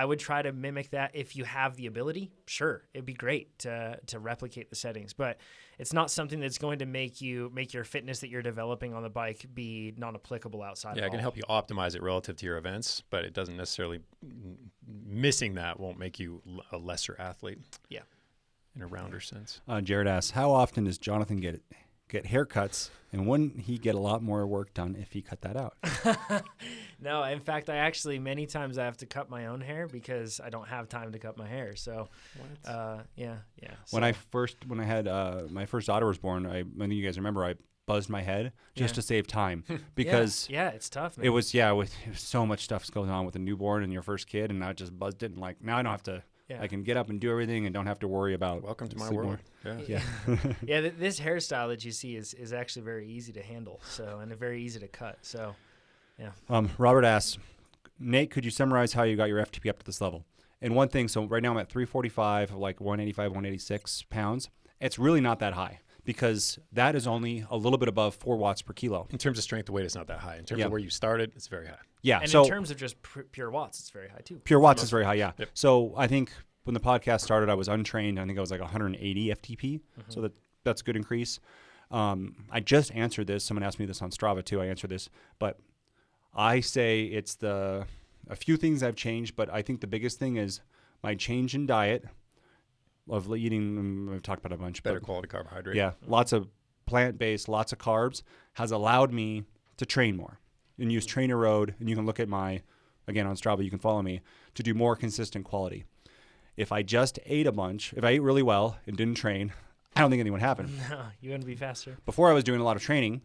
would try to mimic that if you have the ability. Sure, it'd be great to replicate the settings, but it's not something that's going to make your fitness that you're developing on the bike be non-applicable outside. Yeah, it can help you optimize it relative to your events, but it doesn't necessarily missing that won't make you a lesser athlete. Yeah, in a rounder sense. Jared asks, how often does Jonathan get haircuts, and wouldn't he get a lot more work done if he cut that out? No, in fact, many times I have to cut my own hair because I don't have time to cut my hair. So, yeah. So. When I had my first daughter was born, I think you guys remember, I buzzed my head just to save time because it's tough, man. It was so much stuff going on with a newborn and your first kid, and I just buzzed it, and like now I don't have to. Yeah. I can get up and do everything and don't have to worry about. Welcome to my world. Yeah. This hairstyle that you see is actually very easy to handle. and very easy to cut. So, yeah. Robert asks, Nate, could you summarize how you got your FTP up to this level? And one thing, so right now I'm at 345, like 185, 186 pounds. It's really not that high, because that is only a little bit above 4 watts per kilo. In terms of strength, the weight is not that high. In terms of where you started, it's very high. Yeah. And in terms of just pure watts, it's very high too. Pure watts is very high, yeah. Yep. So I think when the podcast started, I was untrained. I think I was like 180 FTP. So that's a good increase. I just answered this. Someone asked me this on Strava too. I answered this. But I say it's a few things I've changed, but I think the biggest thing is my change in diet of eating, we've talked about a bunch. Better quality carbohydrate. Yeah, lots of plant-based, lots of carbs has allowed me to train more and use TrainerRoad. And you can look at again, on Strava, you can follow me, to do more consistent quality. If I just ate a bunch, if I ate really well and didn't train, I don't think anything would happen. No, you wouldn't be faster. Before I was doing a lot of training,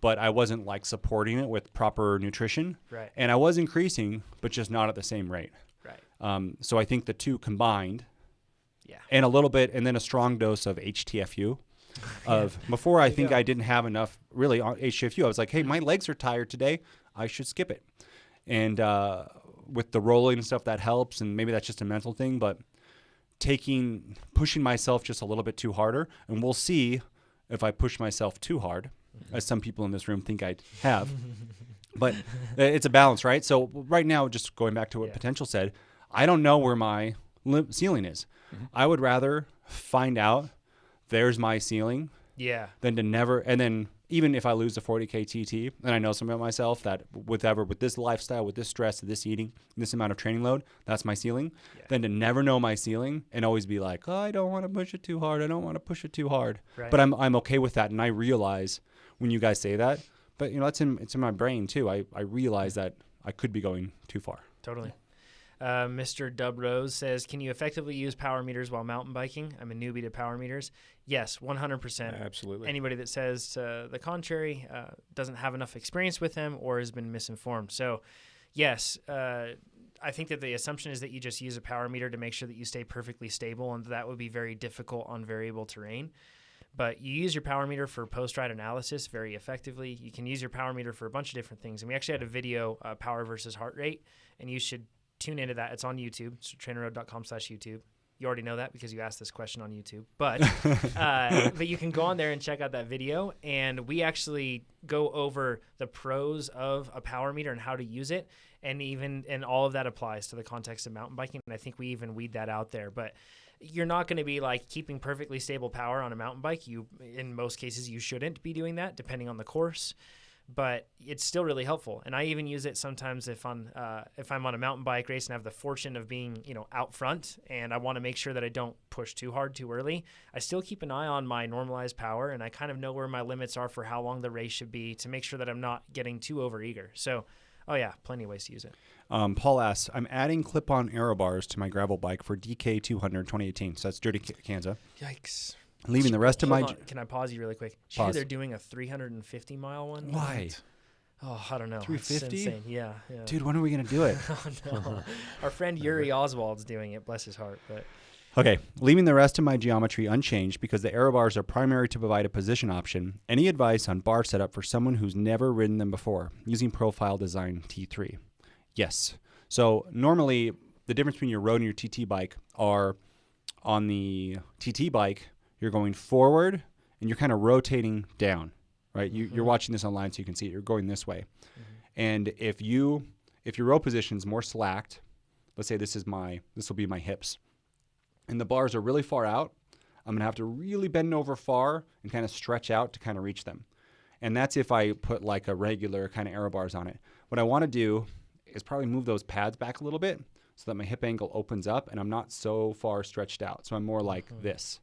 but I wasn't like supporting it with proper nutrition. Right. And I was increasing, but just not at the same rate. Right. So I think the two combined, and a little bit, and then a strong dose of HTFU. Before I think I didn't have enough really on HTFU. I was like, hey, my legs are tired today. I should skip it. And with the rolling and stuff, that helps. And maybe that's just a mental thing, but pushing myself just a little bit too harder. And we'll see if I push myself too hard, as some people in this room think I have. But it's a balance, right? So right now, just going back to what Potential said, I don't know where my ceiling is. I would rather find out there's my ceiling than to never, and then even if I lose the 40K TT, and I know something about myself that with this lifestyle, with this stress, this eating, this amount of training load, that's my ceiling, then to never know my ceiling and always be like, oh, I don't want to push it too hard. I don't want to push it too hard. Right. But I'm okay with that. And I realize when you guys say that, but it's in my brain too. I realize that I could be going too far. Totally. Mr. Dub Rose says, can you effectively use power meters while mountain biking? I'm a newbie to power meters. Yes, 100%. Absolutely. Anybody that says the contrary doesn't have enough experience with them or has been misinformed. So, yes, I think that the assumption is that you just use a power meter to make sure that you stay perfectly stable, and that would be very difficult on variable terrain. But you use your power meter for post-ride analysis very effectively. You can use your power meter for a bunch of different things. And we actually had a video, power versus heart rate, and you should tune into that. It's on YouTube, so trainerroad.com/YouTube. You already know that because you asked this question on YouTube. But but you can go on there and check out that video. And we actually go over the pros of a power meter and how to use it. And all of that applies to the context of mountain biking. And I think we even weed that out there. But you're not going to be like keeping perfectly stable power on a mountain bike. In most cases, you shouldn't be doing that depending on the course. But it's still really helpful, and I even use it sometimes if I'm on a mountain bike race and have the fortune of being out front, and I want to make sure that I don't push too hard too early. I still keep an eye on my normalized power, and I kind of know where my limits are for how long the race should be to make sure that I'm not getting too overeager. So, plenty of ways to use it. Paul asks, I'm adding clip-on aero bars to my gravel bike for DK 200 2018. So that's Dirty Kansas. Yikes. Leaving the rest of my... Can I pause you really quick? Pause. They're doing a 350-mile one? Why? Oh, I don't know. 350? It's insane. Yeah. Dude, when are we going to do it? Oh, no. Our friend Yuri Oswald's doing it. Bless his heart. But Okay, leaving the rest of my geometry unchanged because the aero bars are primary to provide a position option. Any advice on bar setup for someone who's never ridden them before, using Profile Design T3? Yes. So normally, the difference between your road and your TT bike are on the TT bike, you're going forward and you're kind of rotating down, right? You're watching this online so you can see it. You're going this way. Mm-hmm. And if your row position is more slacked, let's say this will be my hips, and the bars are really far out, I'm going to have to really bend over far and kind of stretch out to kind of reach them. And that's if I put like a regular kind of aero bars on it. What I want to do is probably move those pads back a little bit so that my hip angle opens up and I'm not so far stretched out. So I'm more like this.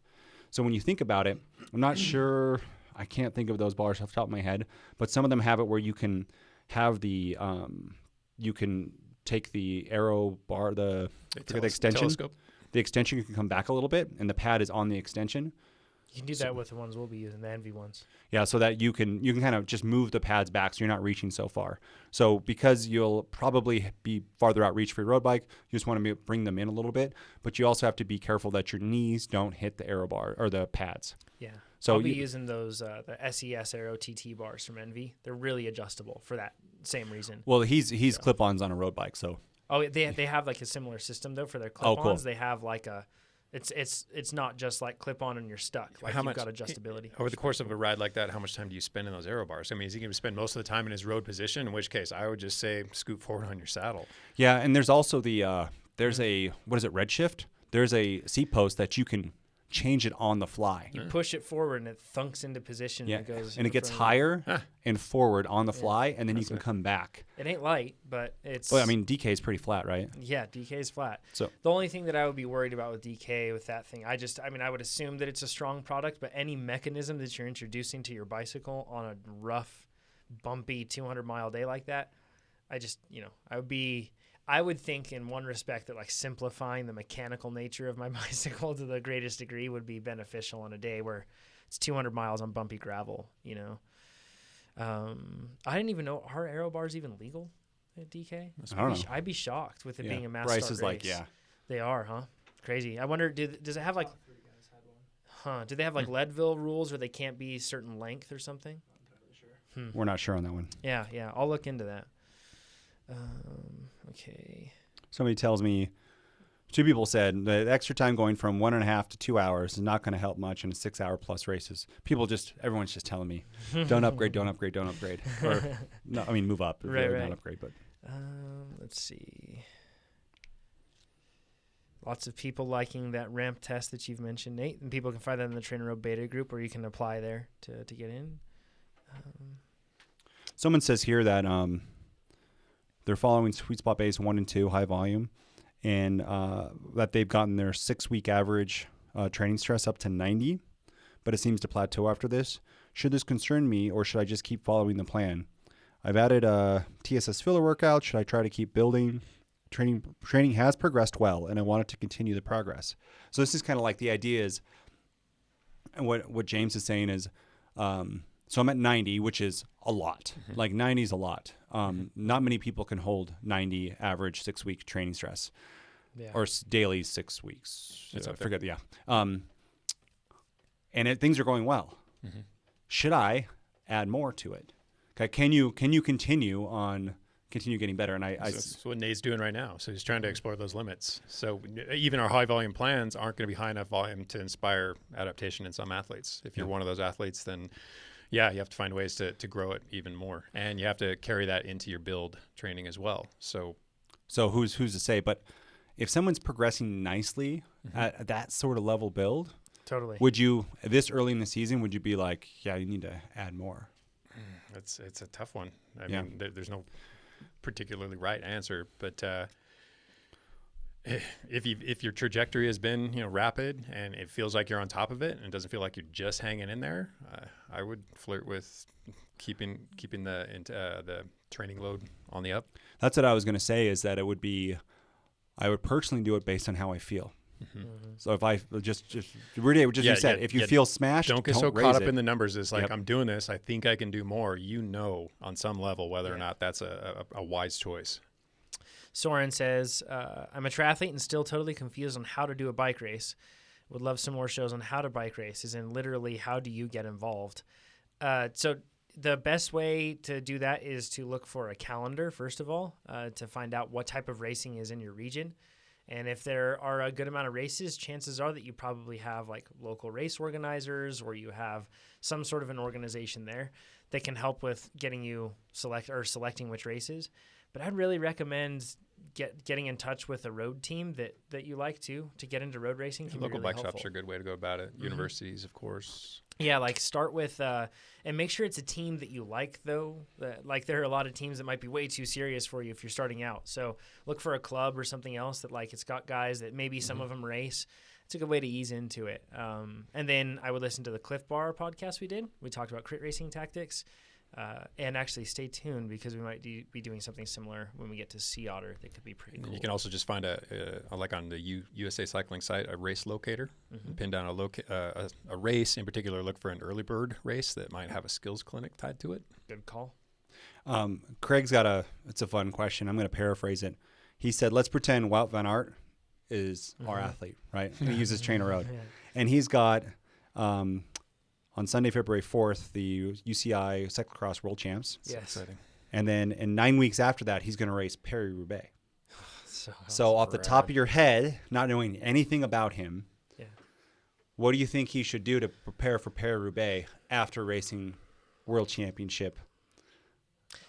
So when you think about it, I'm not sure, I can't think of those bars off the top of my head, but some of them have it where you can have the, you can take the aero bar, the extension. Telescope. The extension can come back a little bit, and the pad is on the extension. You can do that with the ones we'll be using, the Envy ones. Yeah, so that you can kind of just move the pads back so you're not reaching so far. So because you'll probably be farther out reach for your road bike, you just want to bring them in a little bit, but you also have to be careful that your knees don't hit the aero bar or the pads. Yeah. So I'll be using those the SES Aero TT bars from Envy. They're really adjustable for that same reason. Well, he's clip-ons on a road bike, so. Oh, they have like a similar system though for their clip-ons. Oh, cool. They have like a it's not just like clip-on and you're stuck. Like you've got adjustability. Over the course of a ride like that, how much time do you spend in those aero bars? I mean, is he going to spend most of the time in his road position? In which case, I would just say scoot forward on your saddle. Yeah, and there's also there's a, what is it, Redshift? There's a seat post that you can change it on the fly. You push it forward and it thunks into position. Yeah, and it gets higher and forward on the fly, and then you can come back. It ain't light, but it's... Well, I mean, DK is pretty flat, right? Yeah, DK is flat. So the only thing that I would be worried about with DK, with that thing, I would assume that it's a strong product, but any mechanism that you're introducing to your bicycle on a rough, bumpy 200-mile day like that, I would think in one respect that like simplifying the mechanical nature of my bicycle to the greatest degree would be beneficial on a day where it's 200 miles on bumpy gravel, I didn't even know, are aero bars even legal at DK? I don't know. I'd be shocked with it being a mass Bryce start is race. like, yeah. They are, huh? Crazy. I wonder, does it have like, do they have like Leadville rules where they can't be certain length or something? We're not sure on that one. Yeah, I'll look into that. Okay. Somebody tells me, 2 people said the extra time going from 1.5 to 2 hours is not going to help much in 6-hour plus races. Everyone's just telling me, don't upgrade. Or, no, I mean, move up. Right. Not upgrade, but. Let's see. Lots of people liking that ramp test that you've mentioned, Nate. And people can find that in the TrainerRoad beta group where you can apply there to get in. Someone says here that they're following Sweet Spot Base 1 and 2, high volume, and that they've gotten their 6-week average training stress up to 90, but it seems to plateau after this. Should this concern me, or should I just keep following the plan? I've added a TSS filler workout. Should I try to keep building? Training has progressed well, and I wanted to continue the progress. So this is kind of like the idea is, and what James is saying is, so I'm at 90, which is a lot. Mm-hmm. Like 90 is a lot. Not many people can hold 90 average 6-week training stress, or daily 6 weeks. It's I up there. forget. Yeah. and things are going well. Mm-hmm. Should I add more to it? Okay, can you continue getting better? And That's what Nate's doing right now. So he's trying to explore those limits. So even our high volume plans aren't going to be high enough volume to inspire adaptation in some athletes. If you're one of those athletes, then yeah, you have to find ways to grow it even more, and you have to carry that into your build training as well. So who's to say? But if someone's progressing nicely at that sort of level build, Totally. would you, this early in the season, would you be like, yeah, you need to add more? it's a tough one. I mean, there's no particularly right answer, but if your trajectory has been rapid and it feels like you're on top of it and it doesn't feel like you're just hanging in there, I would flirt with keeping the training load on the up. That's what I was going to say, is that I would personally do it based on how I feel. So if I just really what you said, if you feel smashed, don't get so caught up in the numbers. It's like, Yep. I'm doing this, I think I can do more. On some level whether or not that's a wise choice. Soren says, I'm a triathlete and still totally confused on how to do a bike race. Would love some more shows on how to bike race, as in literally how do you get involved. So the best way to do that is to look for a calendar, first of all, to find out what type of racing is in your region. And if there are a good amount of races, chances are that you probably have like local race organizers, or you have some sort of an organization there that can help with getting you selecting which races. But I'd really recommend getting in touch with a road team that you like to get into road racing. Can Local be really bike helpful. shops are a good way to go about it. Universities, of course. Yeah, like start with and make sure it's a team that you like, though. Like there are a lot of teams that might be way too serious for you if you're starting out. So look for a club or something else that like it's got guys that maybe some of them race. It's a good way to ease into it. And then I would listen to the Cliff Bar podcast we did. We talked about crit racing tactics. And actually stay tuned, because we might be doing something similar when we get to Sea Otter that could be pretty cool. You can also just find like on the USA Cycling site, a race locator, pin down a race in particular, look for an early bird race that might have a skills clinic tied to it. Good call. Craig's got it's a fun question. I'm going to paraphrase it. He said, let's pretend Wout van Aert is our athlete, right? He uses TrainerRoad. And he's got, on Sunday, February 4th, the UCI Cyclocross World Champs. Yes. Exciting. And then in 9 weeks after that, he's going to race Paris-Roubaix. So off the rad. top of your head, not knowing anything about him, what do you think he should do to prepare for Paris-Roubaix after racing World Championship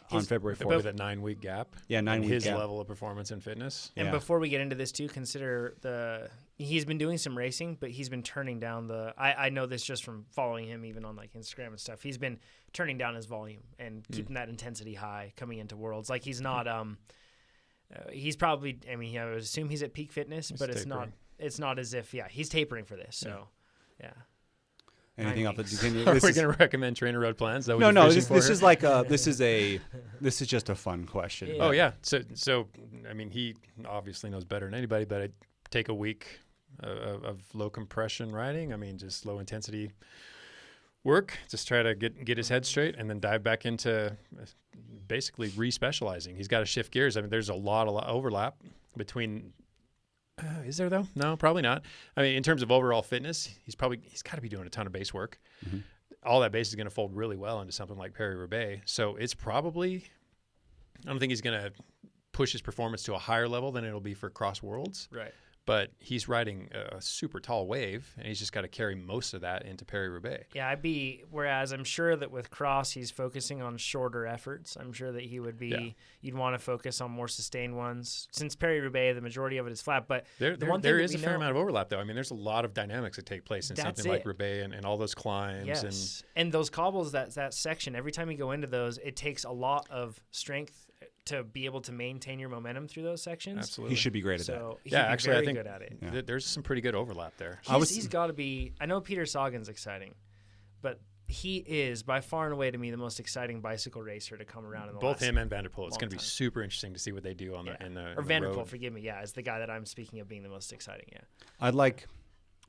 on February 4th? With a 9 week gap. Yeah, 9 week his gap. level of performance and fitness. And Yeah. before we get into this too, consider he's been doing some racing, but he's been turning down I know this just from following him even on like Instagram and stuff. He's been turning down his volume and keeping that intensity high coming into Worlds. Like he's not he's probably, I mean, I would assume he's at peak fitness, but it's not as if he's tapering for this. So yeah. Anything else that you can? Are we going to recommend TrainerRoad plans? That No. This is like this is just a fun question. Yeah. Oh yeah. So I mean, he obviously knows better than anybody, but I'd take a week of low compression riding. I mean, just low intensity work. Just try to get his head straight, and then dive back into basically re-specializing. He's got to shift gears. I mean, there's a lot of overlap between. Is there though? No, probably not. I mean, in terms of overall fitness, he's got to be doing a ton of base work. All that base is going to fold really well into something like Paris-Roubaix. So it's probably, I don't think he's going to push his performance to a higher level than it'll be for Cross Worlds. Right. But he's riding a super tall wave, and he's just got to carry most of that into Paris-Roubaix. Yeah, whereas I'm sure that with Cross, he's focusing on shorter efforts. I'm sure that he would be, you'd want to focus on more sustained ones. Since Paris-Roubaix, the majority of it is flat. But there is a fair amount of overlap, though. I mean, there's a lot of dynamics that take place in something like Roubaix and all those climbs. Yes. And those cobbles, that section, every time you go into those, it takes a lot of strength to be able to maintain your momentum through those sections. Absolutely. He should be great at that. So he'd Yeah, be actually, very I think good at it. Yeah. there's some pretty good overlap there. He's got to be. I know Peter Sagan's exciting, but he is by far and away to me the most exciting bicycle racer to come around in the Both last him and Vanderpool. It's going to be time. super interesting to see what they do on Yeah. the or the Vanderpool, road. forgive me. Yeah, is the guy that I'm speaking of being the most exciting. Yeah. I'd like,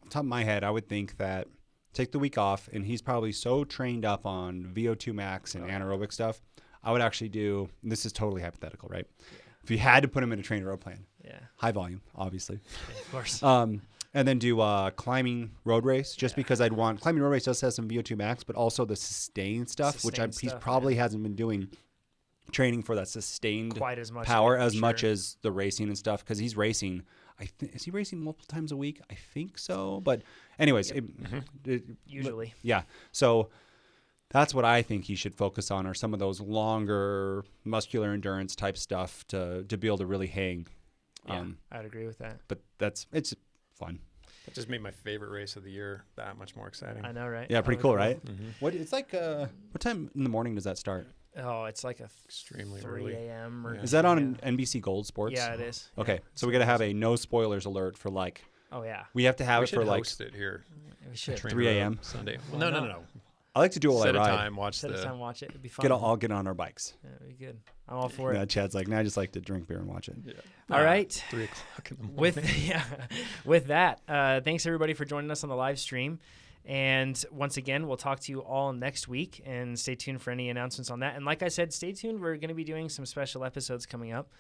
on top of my head, I would think that take the week off, and he's probably so trained up on VO2 max and anaerobic stuff. I would actually do, this is totally hypothetical, right? If you had to put him in a TrainerRoad plan, Yeah. high volume, obviously. Of course. And then do climbing road race, just because I'd want climbing road race does have some VO2 max, but also the sustained stuff, he's probably hasn't been doing training for that sustained quite as much power as much as the racing and stuff, because he's racing. Is he racing multiple times a week? I think so. But anyways, usually. Yeah. So that's what I think he should focus on, are some of those longer muscular endurance type stuff to be able to really hang. Yeah, I'd agree with that. But it's fun. That just made my favorite race of the year that much more exciting. I know, right? Yeah, pretty cool, right? What it's like? What time in the morning does that start? Oh, it's like extremely 3 early. a.m. Or Is that on NBC Gold Sports? Yeah, it is. Okay, so we got to have a no spoilers alert for like. Oh yeah. We have to have we it should for like. Host it here. We should. 3 a.m. Sunday. Well, No. I like to do it while I Set a ride. time. Watch Set the. a time, watch it. It'd be fun. I'll get on our bikes. Yeah, it'd be good. I'm all for Yeah, it. Chad's like, I just like to drink beer and watch it. Yeah. All right. 3 o'clock in the morning. With that, thanks everybody for joining us on the live stream. And once again, we'll talk to you all next week, and stay tuned for any announcements on that. And like I said, stay tuned. We're going to be doing some special episodes coming up,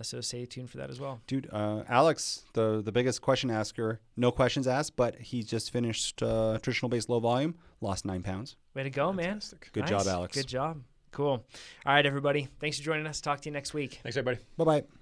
so stay tuned for that as well. Dude, Alex, the biggest question asker, no questions asked, but he just finished traditional base low volume, lost 9 pounds. Way to go, Fantastic. man. Good job, Alex. Good job. Cool. All right, everybody. Thanks for joining us. Talk to you next week. Thanks, everybody. Bye-bye.